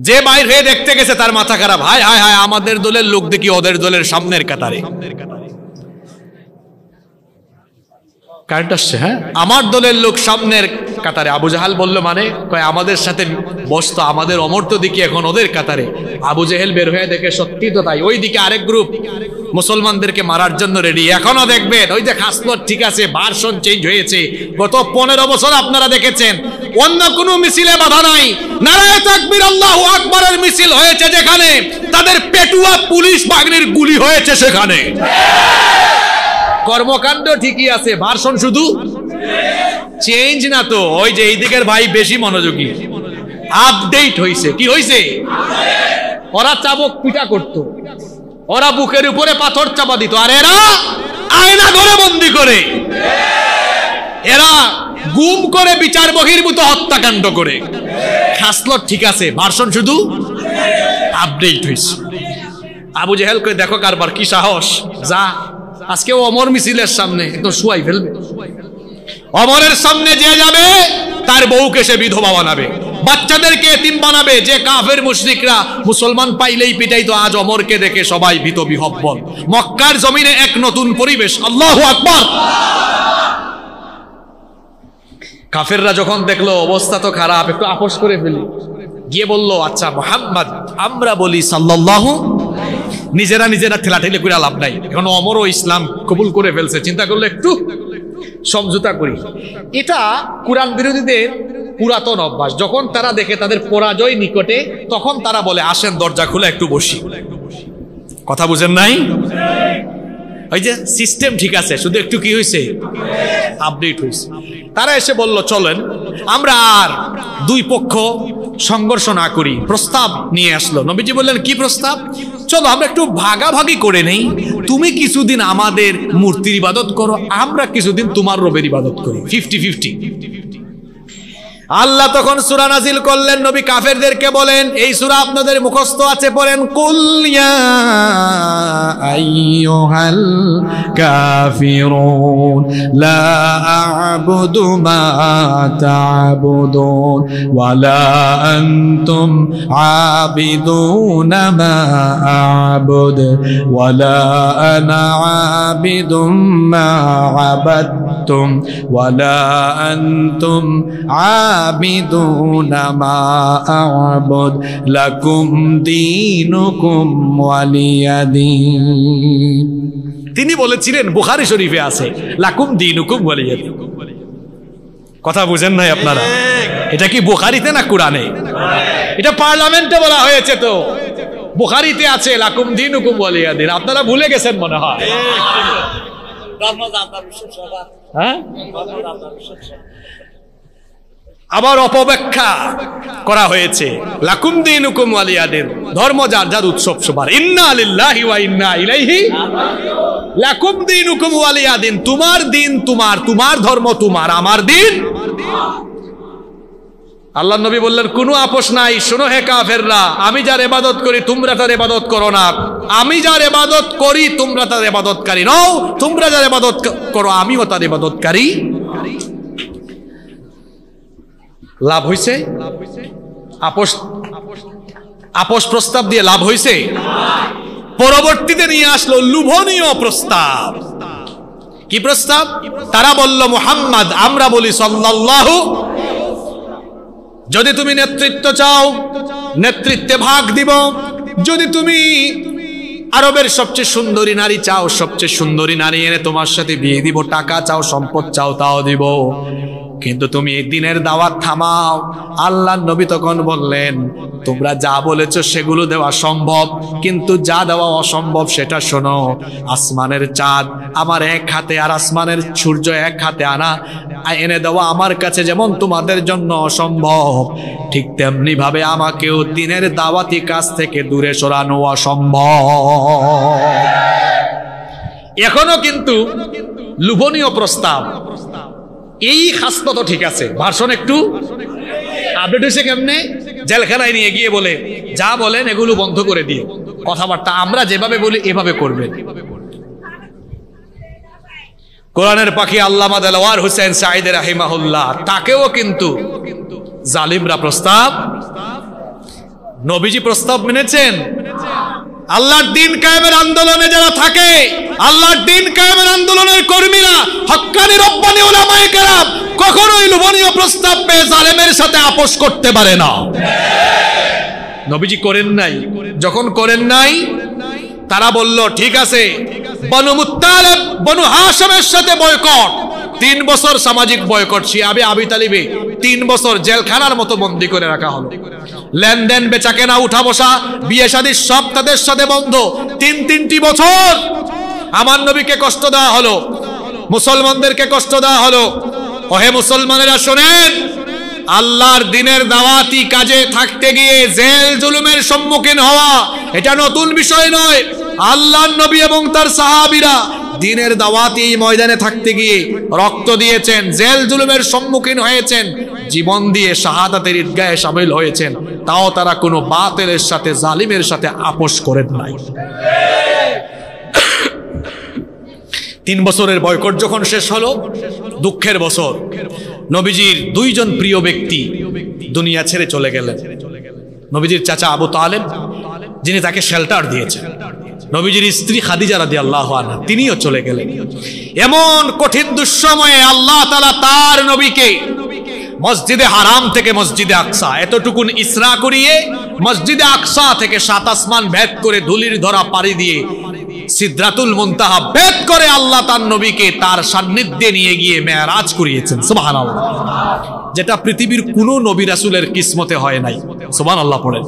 যে বাইর হয়ে দেখতে গেছে তার মাথা খারাপ। হায় হায় হায়, আমাদের দলের লোক দেখি ওদের দলের সামনের কাতারে। কারেন্ট আসছে? হ্যাঁ, আমার দলের লোক সামনের কাতারে। আবু জাহাল বলল, মানে? কয়, আমাদের সাথে বসতো, আমাদের অমর তো দিকে এখন ওদের কাতারে। আবু জেহেল বের হয়ে দেখে সত্যি তো তাই। ওইদিকে আরেক গ্রুপ মুসলমানদেরকে মারার জন্য রেডি। এখনো দেখবেন ওই যে খাসলত ঠিক আছে, ভার্সন চেঞ্জ হয়েছে। গত 15 বছর আপনারা দেখেছেন অন্য কোনো মিছিলে বাধা নাই, নারায়ে তাকবীর আল্লাহু আকবারের মিছিল হয়েছে যেখানে, তাদের পেটুয়া পুলিশ বাহিনীর গুলি হয়েছে সেখানে। কর্মকাণ্ড ঠিকই আছে, ভার্সন শুধু চেঞ্জ না তো। ওই যে এই দিকের ভাই বেশি মনোযোগী, আপডেট হইছে। কি হইছে? ওরা চাবক পিটা করত, ওরা বুকের উপরে পাথর চাপা দিত, আর এরা আয়না ঘরে বন্দি করে, এরা গুম করে বিচার বহির্ভূত হত্যাকাণ্ড করে। খাসলত ঠিক আছে, ভার্সন শুধু আপডেট হইছে। আবু জেহেল কই, দেখো কারবার, কি সাহস, যা আজকে ওমর মিছিলের সামনে একদম শুয়াই ফেলবে। ওমরের সামনে যে যাবে তার বউকে সে বিধবা বানাবে, বাচ্চাদেরকে এতিম বানাবে। যে কাফের মুশরিকরা মুসলমান পাইলেই পিটাইতো, আজ ওমরকে দেখে সবাই ভীত বিহব্বল। মক্কার জমিনে এক নতুন পরিবেশ। আল্লাহু আকবার। কাফেররা যখন দেখলো অবস্থা তো খারাপ, একটু আপোষ করে ফেলি, গিয়ে বলল, আচ্ছা মুহাম্মদ, আমরা বলি সাল্লাল্লাহু, নিজেরা ঠেলাঠেলি করে লাভ নাই। এখন ওমরও ইসলাম কবুল করে ফেলছে, চিন্তা করলো একটু সমঝোতা করি। এটা কুরআন বিরোধীদের পুরাতন অভ্যাস। যখন তারা দেখে তাদের পরাজয় নিকটে, তখন তারা বলে, আসেন দরজা খুলে একটু বসি। কথা বুঝেন নাই? ওই যে সিস্টেম ঠিক আছে, শুধু একটু কি হয়েছে, আপডেট হয়েছে। তারা এসে বলল, চলেন আমরা আর দুই পক্ষ সংঘর্ষ না করি। প্রস্তাব নিয়ে আসলো। নবীজি বললেন, কি প্রস্তাব? চলো আমরা একটু ভাগাভাগি করে নেই, তুমি কিছুদিন আমাদের মূর্তির ইবাদত করো, আমরা কিছুদিন তোমার রবের ইবাদত করি, 50-50। আল্লাহ তখন সূরা নাজিল করলেন, নবী কাফেরদেরকে বলেন, এই সূরা আপনাদের মুখস্থ আছে, পড়েন, কুল ইয়া আইয়ুহাল কাফিরুন লা আ'বুদু মা তা'বুদুন ওয়া লা আনতুম আবিদুনা মা আ'বুদ ওয়া লা আনা আবিদুম মা আবাদতুম ওয়া লা আনতুম আবিদুনা মা আ'বুদ লাকুম দীনুকুম ওয়ালিয়া দীন। তিনি বলেছিলেন, বুখারী শরীফে আছে, লাকুম দীনুকুম ওয়ালিয়া দীন। কথা বুঝেন নাই আপনারা? এটা কি বুখারীতে না কুরআনে? এটা পার্লামেন্টে বলা হয়েছে, তো বুখারীতে আছে লাকুম দীনুকুম ওয়ালিয়া দীন। আপনারা ভুলে গেছেন মনে হয়। হ্যাঁ, আবার অপব্যাখ্যা করা হয়েছে, লাকুম দীনুকুম ওয়ালিয়া দীন, ধর্ম যার যার উৎসব সবার। ইন্না লিল্লাহি ওয়া ইন্না ইলাইহি, লাকুম দীনুকুম ওয়ালিয়া দীন, তোমার দিন তোমার, তোমার ধর্ম তোমার, আমার দিন। আল্লাহ নবী বললেন, কোনো আপোষ নাই। শোনো হে কাফেররা, আমি যার ইবাদত করি তোমরা তার ইবাদত করো না, আমি যার ইবাদত করি তোমরা তার ইবাদতকারী নও, তোমরা যার ইবাদত করো আমিও তার ইবাদতকারী। লাভ হইছে? আপোষ প্রস্তাব দিয়ে লাভ হইছে? পরবর্তীতে নিয়ে আসলো লোভনীয় প্রস্তাব। কি প্রস্তাব? তারা বলল, মুহাম্মদ, আমরা বলি সাল্লাল্লাহু, যদি তুমি নেতৃত্ব চাও নেতৃত্বে ভাগ দিব, যদি তুমি আরবের সবচেয়ে সুন্দরী নারী চাও সবচেয়ে সুন্দরী নারী এনে তোমার সাথে বিয়ে দিব, টাকা চাও সম্পদ চাও তাও দিব, কিন্তু তুমি এই দিনের দাওয়াত থামাও। আল্লাহর নবী তখন বললেন, তোমরা যা বলেছো সেগুলো দেওয়া সম্ভব, কিন্তু যা দেওয়া অসম্ভব সেটা শোনো। আসমানের চাঁদ আমার এক হাতে আর আসমানের সূর্য এক হাতে আনা এনে দেওয়া আমার কাছে যেমন তোমাদের জন্য অসম্ভব, ঠিক তেমনি ভাবে আমাকেও দিনের দাওয়াতি কাজ থেকে দূরে সরানো অসম্ভব। এখনো কিন্তু লোভনীয় প্রস্তাব, এই খাসলত ঠিক আছে, ভার্সন একটু আপডেট হয়েছে কেমনে? জেলখানায় নিয়ে গিয়ে বলে যা বলেন এগুলো বন্ধ করে দিয়ে কথাবার্তা আমরা যেভাবে বলি এভাবে করবেন। কোরআনের পাখি আল্লামা দেলাওয়ার হোসেন সাঈদ রাহিমাহুল্লাহ, তাকেও কিন্তু জালিমরা প্রস্তাব, নবীজি প্রস্তাব মেনেছেন। আল্লাহর দিন কায়েমের আন্দোলনে যারা থাকে, আল্লাহর দিন কায়েমের আন্দোলনের কর্মীরা, হক্কানি রব্বানি উলামায়ে কেরাম কখনোই লোভনীয় প্রস্তাব পেয়ে জালেমের সাথে আপোষ করতে পারে না। নবীজি করেন নাই। যখন করেন নাই, তারা বলল ঠিক আছে, বনু মুত্তালিব বনু হাশিমের সাথে বয়কট। 3 বছর সামাজিক বয়কট, শিয়াবে আবি তালিবে 3 বছর জেলখানার মতো বন্দী করে রাখা হলো। লেনদেন বেচা কেনা উঠা বসা বিয়ে শাদী সব তাদের সাথে বন্ধ। 3টি বছর আমার নবীকে কষ্ট দেওয়া হলো, মুসলমানদেরকে কষ্ট দেওয়া হলো। ওহে মুসলমানেরা শোনেন, আল্লাহর দিনের দাওয়াতি কাজে থাকতে গিয়ে জেল জুলুমের সম্মুখীন হওয়া এটা নতুন বিষয় নয়। আল্লাহর নবী এবং তার সাহাবীরা দিনের দাওয়াতি ময়দানে থাকতে গিয়ে রক্ত দিয়েছেন, জেল জুলুমের সম্মুখীন হয়েছেন, জীবন দিয়ে শাহাদাতের ঈদগাহে শামিল হয়েছেন, তাও তারা কোনো বাতিলের সাথে জালিমের সাথে আপোষ করেন নাই। 3 বছরের বয়কট যখন শেষ হলো, দুঃখের বছর, নবীজির 2 জন প্রিয় ব্যক্তি দুনিয়া ছেড়ে চলে গেলেন। নবীজির চাচা আবু তালেব, যিনি তাকে শেল্টার দিয়েছেন, নবীজির স্ত্রী খাদিজা রাদিয়াল্লাহু আনহা, তিনিও চলে গেলেন। এমন কঠিন দুঃসময়ে আল্লাহ তাআলা তার নবীকে মসজিদে হারাম থেকে মসজিদে আকসা এতটুকুন ইসরা করিয়ে, মসজিদে আকসা থেকে 7 আসমান ভেদ করে ধুলির ধরা পাড়ি দিয়ে সিদরাতুল মুনতাহা ভেদ করে আল্লাহ তার নবীকে তার সান্নিধ্যে নিয়ে গিয়ে মেরাজ করিয়েছেন। সুবহানাল্লাহ, যেটা পৃথিবীর কোনো নবী রাসূলের কিসমতে হয় নাই। সুবহানাল্লাহ পড়েন।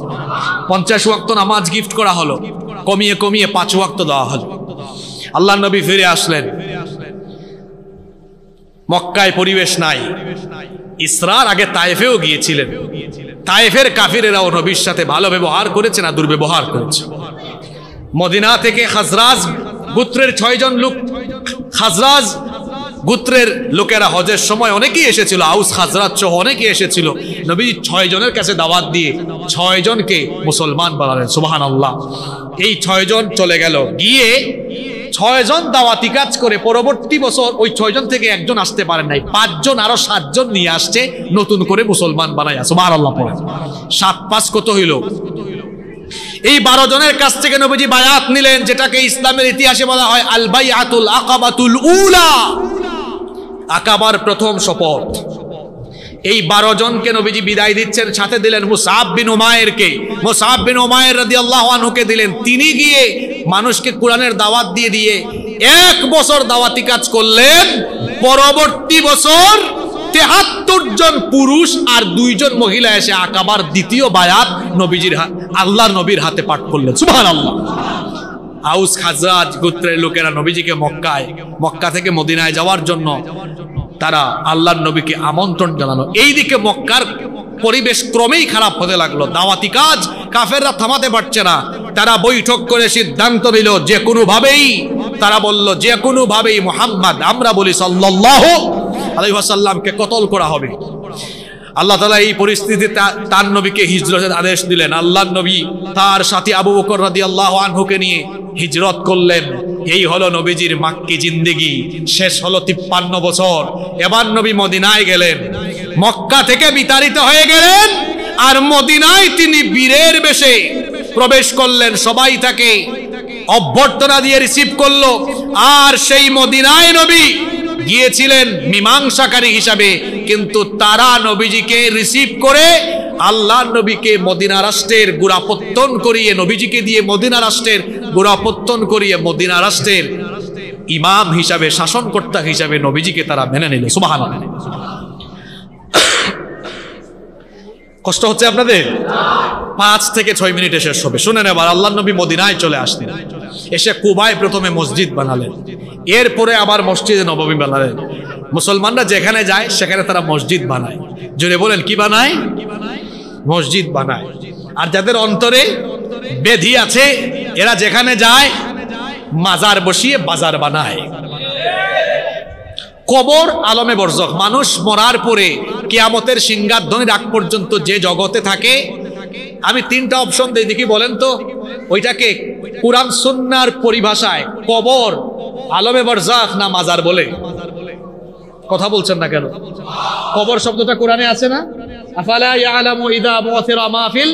50 ওয়াক্ত নামাজ গিফট করা হলো, কমিয়ে কমিয়ে 5 ওয়াক্ত দেওয়া হলো। আল্লাহর নবী ফিরে আসলেন। মক্কায় পরিবেশ নাই। ইসরার আগে তায়েফেও গিয়েছিলেন। তায়েফের কাফিরেরাও নবীর সাথে ভালো ব্যবহার করেছে না দুর্ব্যবহার করেছে। মদিনা থেকে খাজরাজ গোত্রের 6 জন লোক, খাজরাজ গোত্রের লোকেরা হজের সময় অনেকেই এসেছিল, আউস খাজরাজ সহ অনেকেই এসেছিল। নবী 6 জনের কাছে দাওয়াত দিয়ে 6 জনকে মুসলমান বানালেন। সুবহানাল্লাহ। এই 6 জন চলে গেল, গিয়ে 6 জন দাওয়াতি কাজ করে পরবর্তী বছর ওই 6 জন থেকে একজন আসতে পারেন নাই, 5 জন আরো 7 জন নিয়ে আসছে নতুন করে মুসলমান বানাইয়া। সুবহানাল্লাহ পড়েন। 7 5 কত হইল? এই 12 জনের কাছ থেকে নবীজি বায়াত নিলেন, যেটাকে ইসলামের ইতিহাসে বলা হয় আল বাইআতুল আকাবাতুল উলা, আকাবার প্রথম শপথ। এই 12 জনকে নবীজি বিদায় দিচ্ছেন, সাথে দিলেন মুসআব বিন উমায়েরকে। মুসআব বিন উমায়ের রাদিয়াল্লাহু আনহুকে দিলেন। তিনি গিয়ে মানুষকে কোরআনের দাওয়াত দিয়ে দিয়ে 1 বছর দাওয়াতি কাজ করলেন। পরবর্তী বছর 73 জন পুরুষ আর 2 জন মহিলা এসে আকাবার দ্বিতীয় বায়াত নবীজির আল্লাহর নবীর হাতে পাঠ করলেন। সুবহানাল্লাহ। আউস খাজরাজ গোত্রের লোকেরা নবীজিকে মক্কা থেকে মদিনায় যাওয়ার জন্য তারা আল্লাহর নবীকে আমন্ত্রণ জানানো। এইদিকে মক্কার পরিবেশ ক্রমেই খারাপ হতে লাগলো। দাওয়াতি কাজ কাফেররা থামাতে পারছে না। তারা বৈঠক করে সিদ্ধান্ত নিল যে কোনো ভাবেই, তারা বলল যে কোনো ভাবেই মুহাম্মদ, আমরা বলি সাল্লাল্লাহু আলাইহি ওয়াসাল্লামকে কতল করা হবে। আল্লাহ তাআলা এই পরিস্থিতিতে তার নবীকে হিজরতের আদেশ দিলেন। আল্লাহর নবী তার সাথী আবু বকর রাদিয়াল্লাহু আনহুকে নিয়ে হিজরত করলেন। এই হলো নবীজির মাক্কি জিন্দেগি। শেষ হলো 53 বছর। এবার নবী মদিনায় গেলেন, মক্কা থেকে বিতাড়িত হয়ে গেলেন, আর মদিনায় তিনি বীরের বেশে প্রবেশ করলেন। সবাই তাকে অভ্যর্থনা দিয়ে রিসিভ করলো। আর সেই মদিনায় নবী গিয়েছিলেন মীমাংসাকারী হিসাবে, কিন্তু তারা নবীজিকে রিসিভ করে আল্লাহর নবীকে মদিনা রাষ্ট্রের গোড়াপত্তন করিয়ে, নবীজিকে দিয়ে মদিনা রাষ্ট্রের গোড়াপত্তন করিয়ে মদিনা রাষ্ট্রের ইমাম হিসাবে, শাসনকর্তা হিসাবে নবীজিকে তারা মেনে নিল। সুবহানাল্লাহ। কষ্ট হচ্ছে আপনাদের? 5 থেকে 6 মিনিটে শেষ হবে। শুনেন এবার, আল্লাহর নবী মদিনায় চলে আসলেন, এসে কুবায় প্রথমে মসজিদ বানালেন, এরপরে আবার মসজিদে নববী বানালেন। মুসলমানরা যেখানে যায় সেখানে তারা মসজিদ বানায়। জোরে বলেন, কি বানায়? মসজিদ বানায়। আর যাদের অন্তরে বেধি আছে এরা যেখানে যায় মাজার বসিয়ে বাজার বানায়। কবর আলমে বরজখ, মানুষ মরার পরে কিয়ামতের সিংহাধ্বনির আগ পর্যন্ত যে জগতে থাকে, আমি 3টা অপশন দিই, দেখি বলেন তো ওইটাকে কুরআন সুন্নাহর পরিভাষায় কবর, আলমে বরজখ না মাজার বলে? কথা বলছেন না কেন? কবর শব্দটা কোরআনে আছে না? আফালা ইয়ালামু ইযা বুথিরা মা ফিল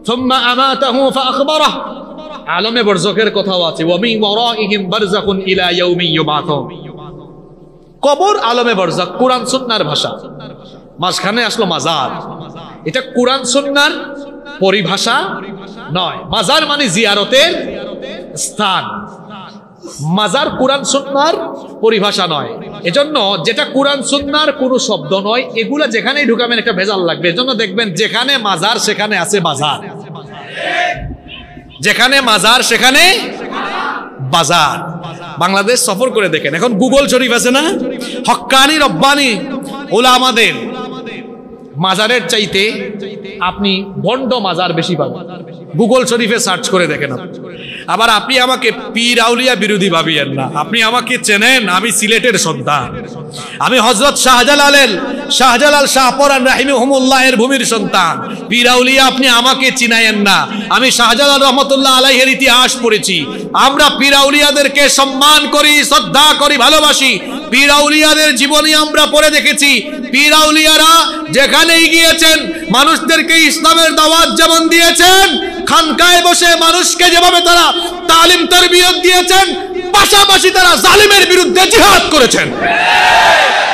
সুম্মা আমাতাহু ফাআখবারাহ। আলমে বরজখের কথাও আছে, ওয়া মিন ওয়ারাইহিম বারযাখুন ইলা ইয়াউমি ইউবাথুন। কবর আলমে বরজখ কুরআন সুন্নাহর ভাষা। মাঝখানে আসলো মাজার, এটা কুরআন সুন্নাহর পরিভাষা নয়। মাজার মানে জিয়ারতের স্থান, মাজার কুরআন সুন্নাহর পরিভাষা নয়। এজন্য যেটা কুরআন সুন্নাহর কোনো শব্দ নয়, এগুলা যেখানেই ঢুকাবেন একটা ভেজাল লাগবে। এজন্য দেখবেন যেখানে মাজার সেখানে আছে বাজার, যেখানে মাজার সেখানে বাজার। বাংলাদেশ সফর করে দেখেন, এখন গুগল শরীফ আছে না, হক্কানি রব্বানি উলামাদের মাজারের চাইতে আপনি ভণ্ড মাজার বেশি পাবেন। গুগল শরীফে সার্চ করে দেখেন। আবার আপনি আমাকে পীর আউলিয়া বিরোধী ভাবিয়েন না, আপনি আমাকে চেনেন, আমি সিলেটের সন্তান, আমি হযরত শাহজালাল শাহপরান রাহিমাহুমুল্লাহের ভূমির সন্তান। পীর আউলিয়া আপনি আমাকে চিনায়েন না, আমি শাহজালাল রহমতুল্লাহ আলাইহির ইতিহাস পড়েছি। আমরা পীর আউলিয়াদেরকে সম্মান করি, শ্রদ্ধা করি, ভালোবাসি। পীর আউলিয়াদের জীবনী আমরা পড়ে দেখেছি। পীর আউলিয়ারা যেখানেই গিয়েছেন মানুষদেরকে ইসলামের দাওয়াত যেমন দিয়েছেন, খানকায় বসে মানুষকে যেভাবে তারা তালিম তারবিয়ত দিয়েছেন, পাশাপাশি তারা জালিমের বিরুদ্ধে জিহাদ করেছেন।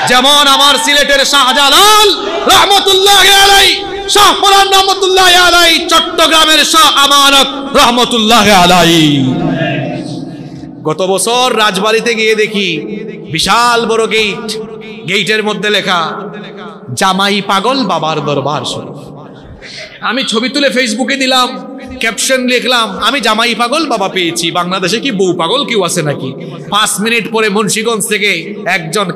যেমন আমার সিলেটের শাহজালাল রহমতুল্লাহি আলাইহি, শাহপরান রহমতুল্লাহি আলাইহি, চট্টগ্রামের শাহ আমানত রহমতুল্লাহি আলাইহি। গত বছর রাজবাড়িতে গিয়ে দেখি বিশাল বড় গেট, গেটের মধ্যে লেখা জামাই পাগল বাবার দরবার শরীফ। আমি ছবি তুলে ফেসবুকে দিলাম, ক্যাপশন লিখলাম, আমি জামাই পাগল বাবা পেয়েছি, বাংলাদেশে কি বউ পাগল কেউ আছে নাকি? 5 মিনিট পরে মুন্সিগঞ্জ থেকে একজন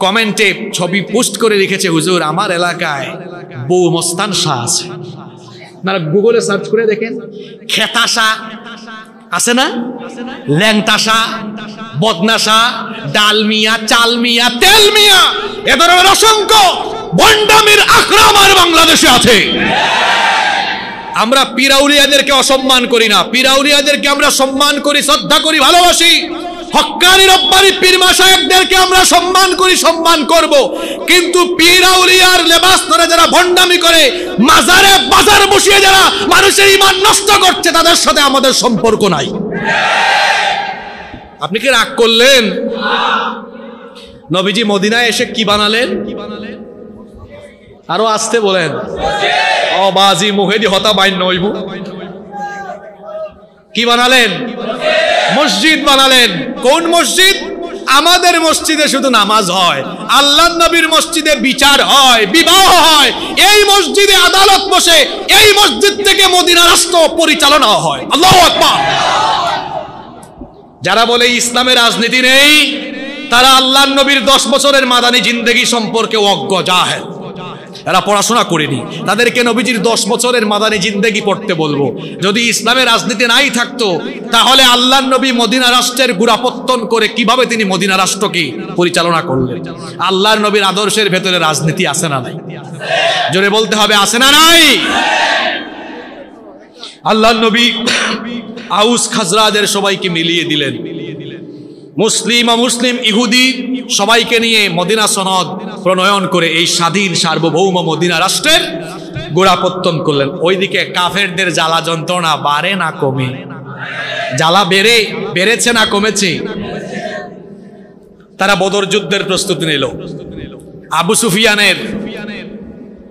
কমেন্টে ছবি পোস্ট করে লিখেছে, হুজুর আমার এলাকায় বউ মস্তান শাহ আছে। আপনারা গুগলে সার্চ করে দেখেন, খেতাশা আছে না, ল্যাংটাশা, বদনাশা, ডালমিয়া, চালমিয়া, তেলমিয়া, এ ধরনের অসংখ্য ভণ্ডামির আখড়া আমার বাংলাদেশে আছে। আমরা পীর আউলিয়াদেরকে অসম্মান করি না, পীর আউলিয়াদেরকে আমরা সম্মান করি, শ্রদ্ধা করি, ভালোবাসি। হক্কানি রব্বানি পীর মাশায়েখদেরকে আমরা সম্মান করি, সম্মান করব। কিন্তু পীর আউলিয়ার লেবাস ধরে যারা ভণ্ডামি করে, মাজারে বাজার বসিয়ে যারা মানুষের ঈমান নষ্ট করছে, তাদের সাথে আমাদের সম্পর্ক নাই। আপনি কি রাগ করলেন? নবীজি মদিনায় এসে কি বানালেন? আরো আসতে বলেন, অবাজি মুহেদি হতা বাইন নইবু। কি বানালেন? মসজিদ বানালেন। কোন মসজিদ? আমাদের মসজিদে শুধু নামাজ হয়, আল্লাহর নবীর মসজিদে বিচার হয়, বিবাহ হয়, এই মসজিদে আদালত বসে, এই মসজিদ থেকে মদিনা রাষ্ট্র পরিচালনা হয়। আল্লাহু আকবার। যারা বলে ইসলামে রাজনীতি নেই, তারা আল্লাহর নবীর 10 বছরের মাদানী জিন্দেগি সম্পর্কে অজ্ঞ, জাহেল। এরা পড়াশোনা করেনি, তাদেরকে নবীজির 10 বছরের মাদানী জিন্দেগি পড়তে বলবো। যদি ইসলামের রাজনীতি নাই থাকতো, তাহলে আল্লাহর নবী মদিনা রাষ্ট্রের গোড়াপত্তন করে কিভাবে তিনি মদিনা রাষ্ট্রকে পরিচালনা করলেন? আল্লাহর নবীর আদর্শের ভেতরে রাজনীতি আছে না নাই? জোরে বলতে হবে, আছে না নাই? আল্লাহর নবী আউস খাজরাজের সবাইকে মিলিয়ে দিলেন। মুসলিম অমুসলিম ইহুদি সবাইকে নিয়ে মদিনা সনদ প্রণয়ন করে এই স্বাধীন সার্বভৌম মদিনা রাষ্ট্রের গোড়াপত্তন করলেন। ওইদিকে কাফেরদের জ্বালা যন্ত্রণা বাড়ে না কমে? জ্বালা বেড়েছে না কমেছে? তারা বদর যুদ্ধের প্রস্তুতি নিল। আবু সুফিয়ানের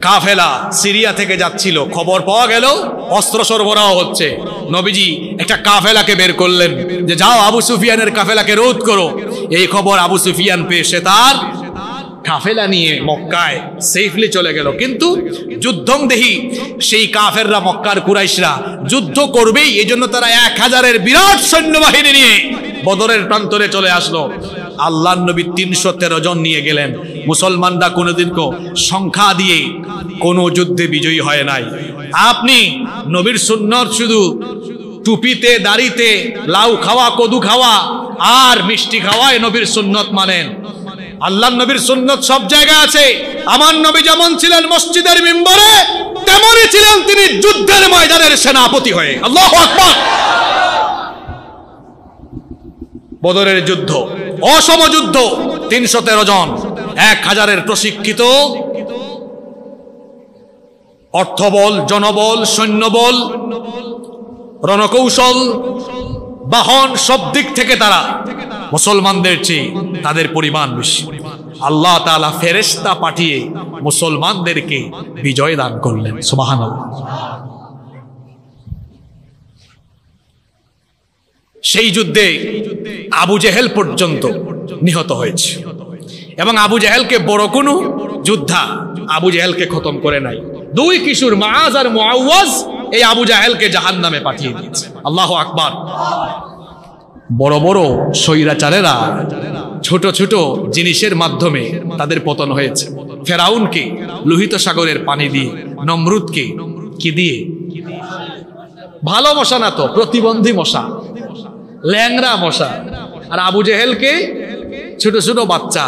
কাফেলা সিরিয়া থেকে যাচ্ছিল, খবর পাওয়া গেল অস্ত্র সরবরাহ হচ্ছে। নবীজি একটা কাফেলাকে বের করলেন যে যাও আবু সুফিয়ানের কাফেলাকে রোধ করো। এই খবর আবু সুফিয়ান পেয়ে সে তার কাফেলা নিয়ে মক্কায় সেফলি চলে গেল, কিন্তু যুদ্ধং দেহি সেই কাফেররা মক্কার কুরাইশরা যুদ্ধ করবেই, এই জন্য তারা 1000-এর বিরাট সৈন্যবাহিনী নিয়ে বদরের প্রান্তরে চলে আসলো। আল্লাহর নবী 313 জন নিয়ে গেলেন। মুসলমানরা কোনোদিন সংখ্যা দিয়ে কোনো যুদ্ধে বিজয়ী হয় নাই। আপনি নবীর সুন্নত শুধু টুপিতে দাড়িতে লাউ খাওয়া, কদু খাওয়া আর মিষ্টি খাওয়ায় নবীর সুন্নত মানেন। আল্লাহর নবীর সুন্নত সব জায়গায় আছে। আমার নবী যেমন ছিলেন মসজিদের মিম্বরে, তেমনই ছিলেন তিনি যুদ্ধের ময়দানের সেনাপতি হয়ে। আল্লাহু আকবার। বদরের যুদ্ধ, অসম যুদ্ধ, 313 জন, 1000-এর প্রশিক্ষিত অর্থবল, জনবল, সৈন্যবল, রণকৌশল, বাহন, সব দিক থেকে তারা মুসলমানদের চেয়ে তাদের পরিমাণ বেশি। আল্লাহ তাআলা ফেরেশতা পাঠিয়ে মুসলমানদেরকে বিজয় দান করলেন। সুবহানাল্লাহ। সেই যুদ্ধে আবু জেহেল পর্যন্ত নিহত হয়েছে, এবং আবু জেহেলকে বড় কোনো যোদ্ধা আবু জেহেলকে খতম করে নাই। 2 কিশোর মুআজ আর মুআওয়াজ এই আবু জেহেলকে জাহান্নামে পাঠিয়ে দিয়েছে। আল্লাহু আকবার। বড় বড় স্বৈরাচারেরা ছোট ছোট জিনিসের মাধ্যমে তাদের পতন হয়েছে। ফেরাউনকে লোহিত সাগরের পানি দিয়ে, নমরুদকে কি দিয়ে? ভালো মশা না তো, প্রতিবন্ধী মশা, ল্যাংরা মশা। আর আবু জেহেলকে ছোট ছোট বাচ্চা।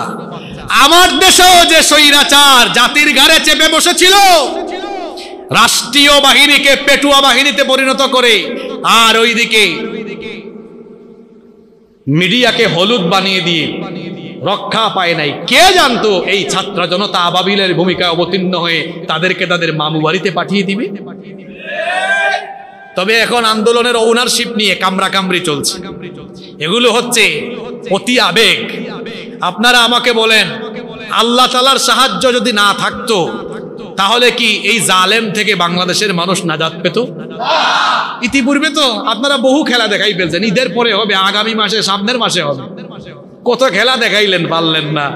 আমার দেশেও যে স্বৈরাচার জাতির ঘাড়ে চেপে বসেছিল, রাষ্ট্রীয় বাহিনীকে পেটুয়া বাহিনীতে পরিণত করে, আর ওইদিকে মিডিয়াকে হলুদ বানিয়ে দিয়ে রক্ষা পায় নাই। কে জানতো এই ছাত্র জনতা আবাবিলের ভূমিকায় অবতীর্ণ হয়ে তাদেরকে তাদের মামু বাড়িতে পাঠিয়ে দিবে? তবে এখন আন্দোলনের ওনারশিপ নিয়ে কামড়াকামড়ি চলছে। এগুলো হচ্ছে অতি আবেগ। আপনারা আমাকে বলেন, আল্লাহ তাআলার সাহায্য যদি না থাকতো তাহলে কি এই জালেম থেকে বাংলাদেশের মানুষ নাজাত পেত? ইতিপূর্বে তো আপনারা বহু খেলা দেখাই ফেলছেন। ঈদের পরে হবে, আগামী মাসে, সামনের মাসে হবে। কত খেলা দেখাইলেন, পারলেন না।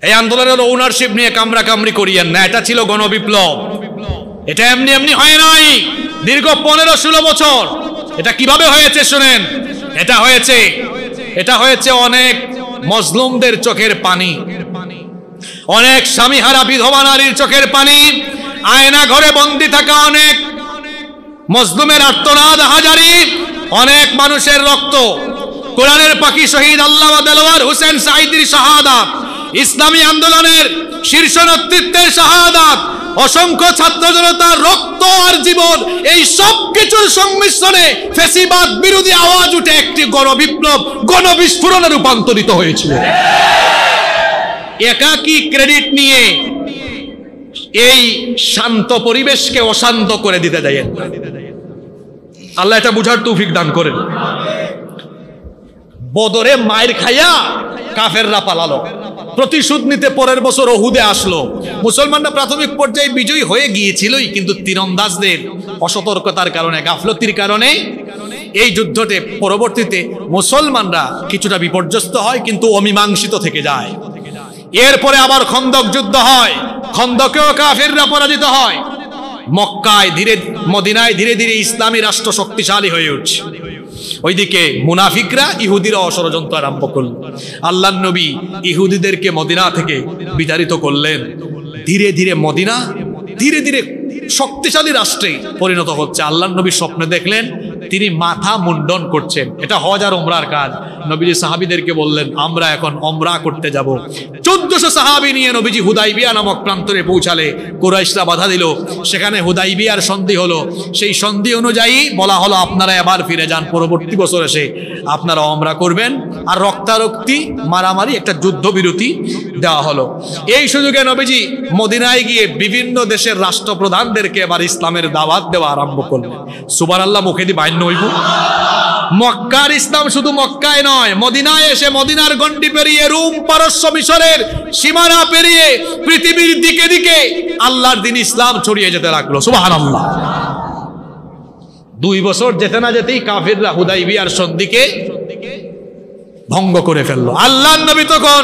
এই আন্দোলনের ওনারশিপ নিয়ে কামড়াকামড়ি করিয়েন না। এটা ছিল গণবিপ্লব। এটা এমনি এমনি হয় নাই। দীর্ঘ 15-16 বছর। এটা কিভাবে হয়েছে শুনেন। এটা হয়েছে অনেক মজলুমদের চোখের পানি, অনেক স্বামীহারা বিধবা নারীর চোখের পানি, আয়না ঘরে বন্দী থাকা অনেক মজলুমের আর্তনাদ হাজারি, অনেক মানুষের রক্ত, কোরআনের পাখি শহীদ আল্লামা দেলোয়ার হোসেন সাঈদীর শাহাদাত, ইসলামী আন্দোলনের শীর্ষ নেতৃত্বের শাহাদাত, অসংখ্য ছাত্র জনতার রক্ত আর জীবন, এই সব কিছুর সংমিশ্রণে ফ্যাসিবাদ বিরোধী আওয়াজ উঠে একটি গণবিপ্লব, গণবিস্ফোরণে রূপান্তরিত হয়েছিল। একাকী ক্রেডিট নিয়ে এই শান্ত পরিবেশকে অশান্ত করে দিতে যায়। আল্লাহ এটা বুঝার তৌফিক দান করেন। বদরে মায়ের খাইয়া কাফেররা পালালো, প্রতিশোধ নিতে পরের বছর উহুদে আসলো। মুসলমানরা প্রাথমিক পর্যায়ে বিজয়ী হয়ে গিয়েছিলই, কিন্তু তীরন্দাজদের অসতর্কতার কারণে, গাফলতির কারণে এই যুদ্ধতে পরবর্তীতে মুসলমানরা কিছুটা বিপর্যস্ত হয়, কিন্তু অমীমাংসিত থেকে যায়। এরপরে আবার খন্দক যুদ্ধ হয়, খন্দকেও কাফেররা পরাজিত হয়। মক্কায় মদিনায় ধীরে ধীরে ইসলামী রাষ্ট্র শক্তিশালী হয়ে উঠছে। ওইদিকে মুনাফিকরা, ইহুদিরা ষড়যন্ত্র আরম্ভ করল। আল্লাহর নবী ইহুদিদেরকে মদিনা থেকে বিতাড়িত করলেন। ধীরে ধীরে মদিনা ধীরে ধীরে শক্তিশালী রাষ্ট্রে পরিণত হচ্ছে। আল্লাহর নবী স্বপ্নে দেখলেন তিনি মাথা মুন্ডন করছেন। এটা হজ আর উমরার কাজ। নবীজি সাহাবীদেরকে বললেন, আমরা এখন উমরা করতে যাব। 1400 সাহাবী নিয়ে নবীজি হুদাইবিয়া নামক প্রান্তরে পৌঁছালে কুরাইশরা বাধা দিল। সেখানে হুদাইবিয়ার সন্ধি হলো। সেই সন্ধি অনুযায়ী বলা হলো, আপনারা এবার ফিরে যান, পরবর্তী বছর এসে আপনারা উমরা করবেন। আর রক্তারক্তি, মারামারি, একটা যুদ্ধবিরতি দেওয়া হলো। এই সুযোগে নবীজি মদিনায় গিয়ে বিভিন্ন দেশের রাষ্ট্রপ্রধানদেরকে এবার ইসলামের দাওয়াত দেওয়া আরম্ভ করলেন। সুবহানাল্লাহ, মুখে দি বাইন হইব। মক্কার ইসলাম শুধু মক্কায় নয়, মদিনায় এসে মদিনার গণ্ডি পেরিয়ে রোম, পারস্য, মিশরের সীমানা পেরিয়ে পৃথিবীর দিকে দিকে আল্লাহর দ্বীন ইসলাম ছড়িয়ে যেতে লাগলো। সুবহানাল্লাহ। 2 বছর যেতে না যেতেই কাফিররা হুদাইবিয়ার সন্ধিকে ভঙ্গ করে ফেললো। আল্লাহর নবী তখন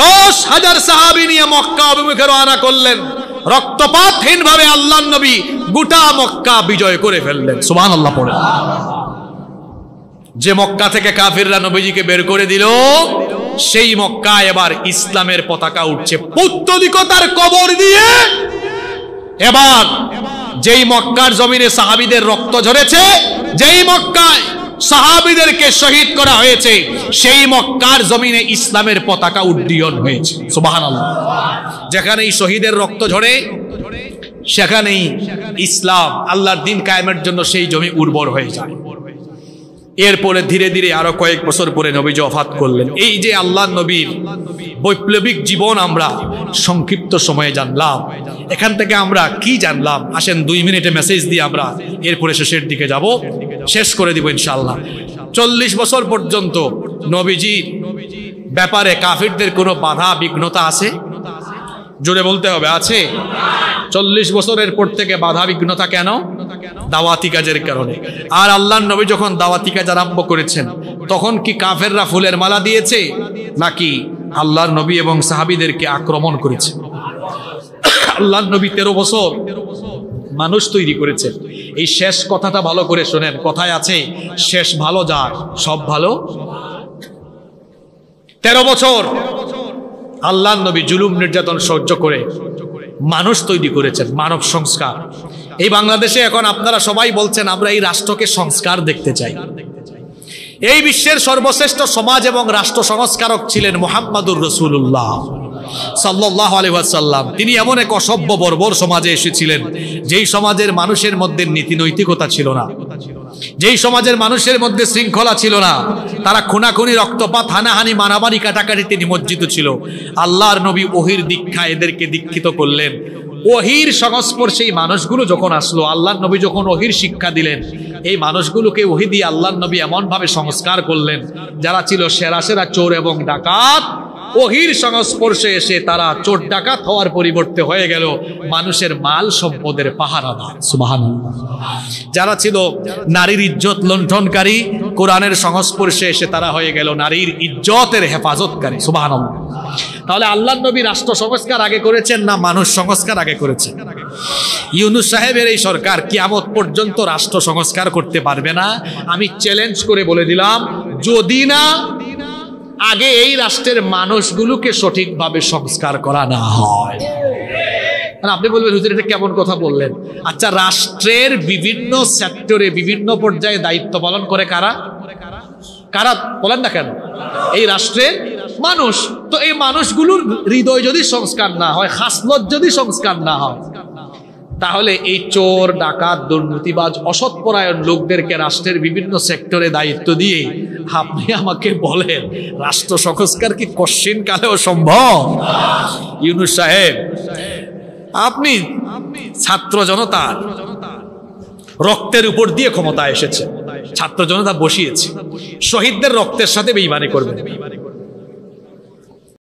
10,000 সাহাবী নিয়ে মক্কা অভিমুখে রওনা করলেন। রক্তপাতহীন ভাবে আল্লাহর নবী গোটা মক্কা বিজয় করে ফেললেন। সুবহানাল্লাহ পড়ে। যে মক্কা থেকে কাফিররা নবীজিকে বের করে দিল, সেই মক্কা এবার ইসলামের পতাকা উঠছে পৌত্তলিকতার কবর দিয়ে। এবার যেই মক্কার জমিনে সাহাবীদের রক্ত ঝরেছে, যেই মক্কায় সাহাবীদেরকে শহীদ করা হয়েছে, সেই মক্কার জমিনে ইসলামের পতাকা উড্ডীয়ন হয়েছে। সুবহানাল্লাহ। যেখানেই শহীদের রক্ত ঝরে, সেখানেই ইসলাম আল্লাহর দ্বীন কায়েমের জন্য সেই জমি উর্বর হয়ে যায়। এরপরে ধীরে ধীরে আরো কয়েক বছর পরে নবীজি ওফাত করলেন। এই যে আল্লাহর নবীর বৈপ্লবিক জীবন আমরা সংক্ষিপ্ত সময়ে জানলাম, এখান থেকে আমরা কি জানলাম? আসেন 2 মিনিটে মেসেজ দিয়ে আমরা এরপরে শেষের দিকে যাব, শেষ করে দিব ইনশাআল্লাহ। 40 বছর পর্যন্ত নবীজির ব্যাপারে কাফিরদের কোনো বাধা বিঘ্নতা আছে? জোরে বলতে হবে, আছে? 40 বছরের পর থেকে বাধা বিঘ্নতা কেন? দাওয়াতি কাজের কারণে। আর আল্লাহর নবী যখন দাওয়াতি কাজ আরম্ভ করেছেন, তখন কি কাফেররা ফুলের মালা দিয়েছে, নাকি আল্লাহর নবী এবং সাহাবীদেরকে আক্রমণ করেছে? আল্লাহর নবী 13 বছর মানুষ তৈরি করেছে। এই শেষ কথাটা ভালো করে শোনেন, কথায় আছে শেষ ভালো যার সব ভালো। 13 বছর আল্লাহর নবী জুলুম নির্যাতন সহ্য করে মানুষ তৈরি করেছেন, মানব সংস্কার। এই বাংলাদেশে এখন আপনারা সবাই বলছেন আমরা এই রাষ্ট্রকে সংস্কার দেখতে চাই। এই বিশ্বের সর্বশ্রেষ্ঠ সমাজ এবং রাষ্ট্র সংস্কারক ছিলেন মুহাম্মাদুর রাসূলুল্লাহ সাল্লাল্লাহু আলাইহি ওয়াসাল্লাম। তিনি এমন এক অসভ্য বর্বর সমাজে এসেছিলেন, যেই সমাজের মানুষের মধ্যে নীতি নৈতিকতা ছিল না, যেই সমাজের মানুষের মধ্যে শৃঙ্খলা ছিল না। তারা খুনাখুনি, রক্তপাত, হানাহানি, মারামারি, কাটাকাটিতে নিমজ্জিত ছিল। আল্লাহর নবী ওহির দীক্ষা এদেরকে দীক্ষিত করলেন। ওহির সংস্পর্শে এই মানুষগুলো যখন আসলো, আল্লাহর নবী যখন ওহির শিক্ষা দিলেন, এই মানুষগুলোকে ওহি দিয়ে আল্লাহর নবী এমন ভাবে সংস্কার করলেন, যারা ছিল সেরা সেরা চোর এবং ডাকাত, ওহির সংস্পর্শে এসে তারা চোর ডাকাত হওয়ার পরিবর্তে হয়ে গেল মানুষের মাল সম্পদের পাহারাদার। সুবহানাল্লাহ। যারা ছিল নারীর ইজ্জত লুণ্ঠনকারী, কোরআনের সংস্পর্শে এসে তারা হয়ে গেল নারীর ইজ্জতের হেফাজতকারী। সুবহানাল্লাহ। তাহলে আল্লাহর নবী রাষ্ট্র সংস্কার আগে করেছেন না মানুষ সংস্কার আগে করেছেন? ইউনূস সাহেবের এই সরকার কিয়ামত পর্যন্ত রাষ্ট্র সংস্কার করতে পারবে না। আমি চ্যালেঞ্জ করে বলে দিলাম, যদি না আগে এই রাষ্ট্রের মানুষগুলোকে সঠিকভাবে সংস্কার করা না হয়। আপনি বলবেন হুজুর এটা কেমন কথা বললেন? আচ্ছা, রাষ্ট্রের বিভিন্ন সেক্টরে বিভিন্ন পর্যায়ে দায়িত্ব পালন করে কারা? কারা বলেন না কেন? এই রাষ্ট্রের মানুষ। তো এই মানুষগুলোর হৃদয় যদি সংস্কার না হয়, খাসলত যদি সংস্কার না হয়, তাহলে এই চোর, ডাকাত, দুর্নীতিবাজ, অসৎপরায়ণ লোকদেরকে রাষ্ট্রের বিভিন্ন সেক্টরে দায়িত্ব দিয়ে আপনি আমাকে বলেন রাষ্ট্র সংস্কার কি কশ্চিন কালেও সম্ভব? ইউনূস সাহেব, আপনি ছাত্র জনতার রক্তের উপর দিয়ে ক্ষমতা এসেছে, ছাত্র জনতা বসিয়েছে, শহীদদের রক্তের সাথে বেঈমানি করবেন।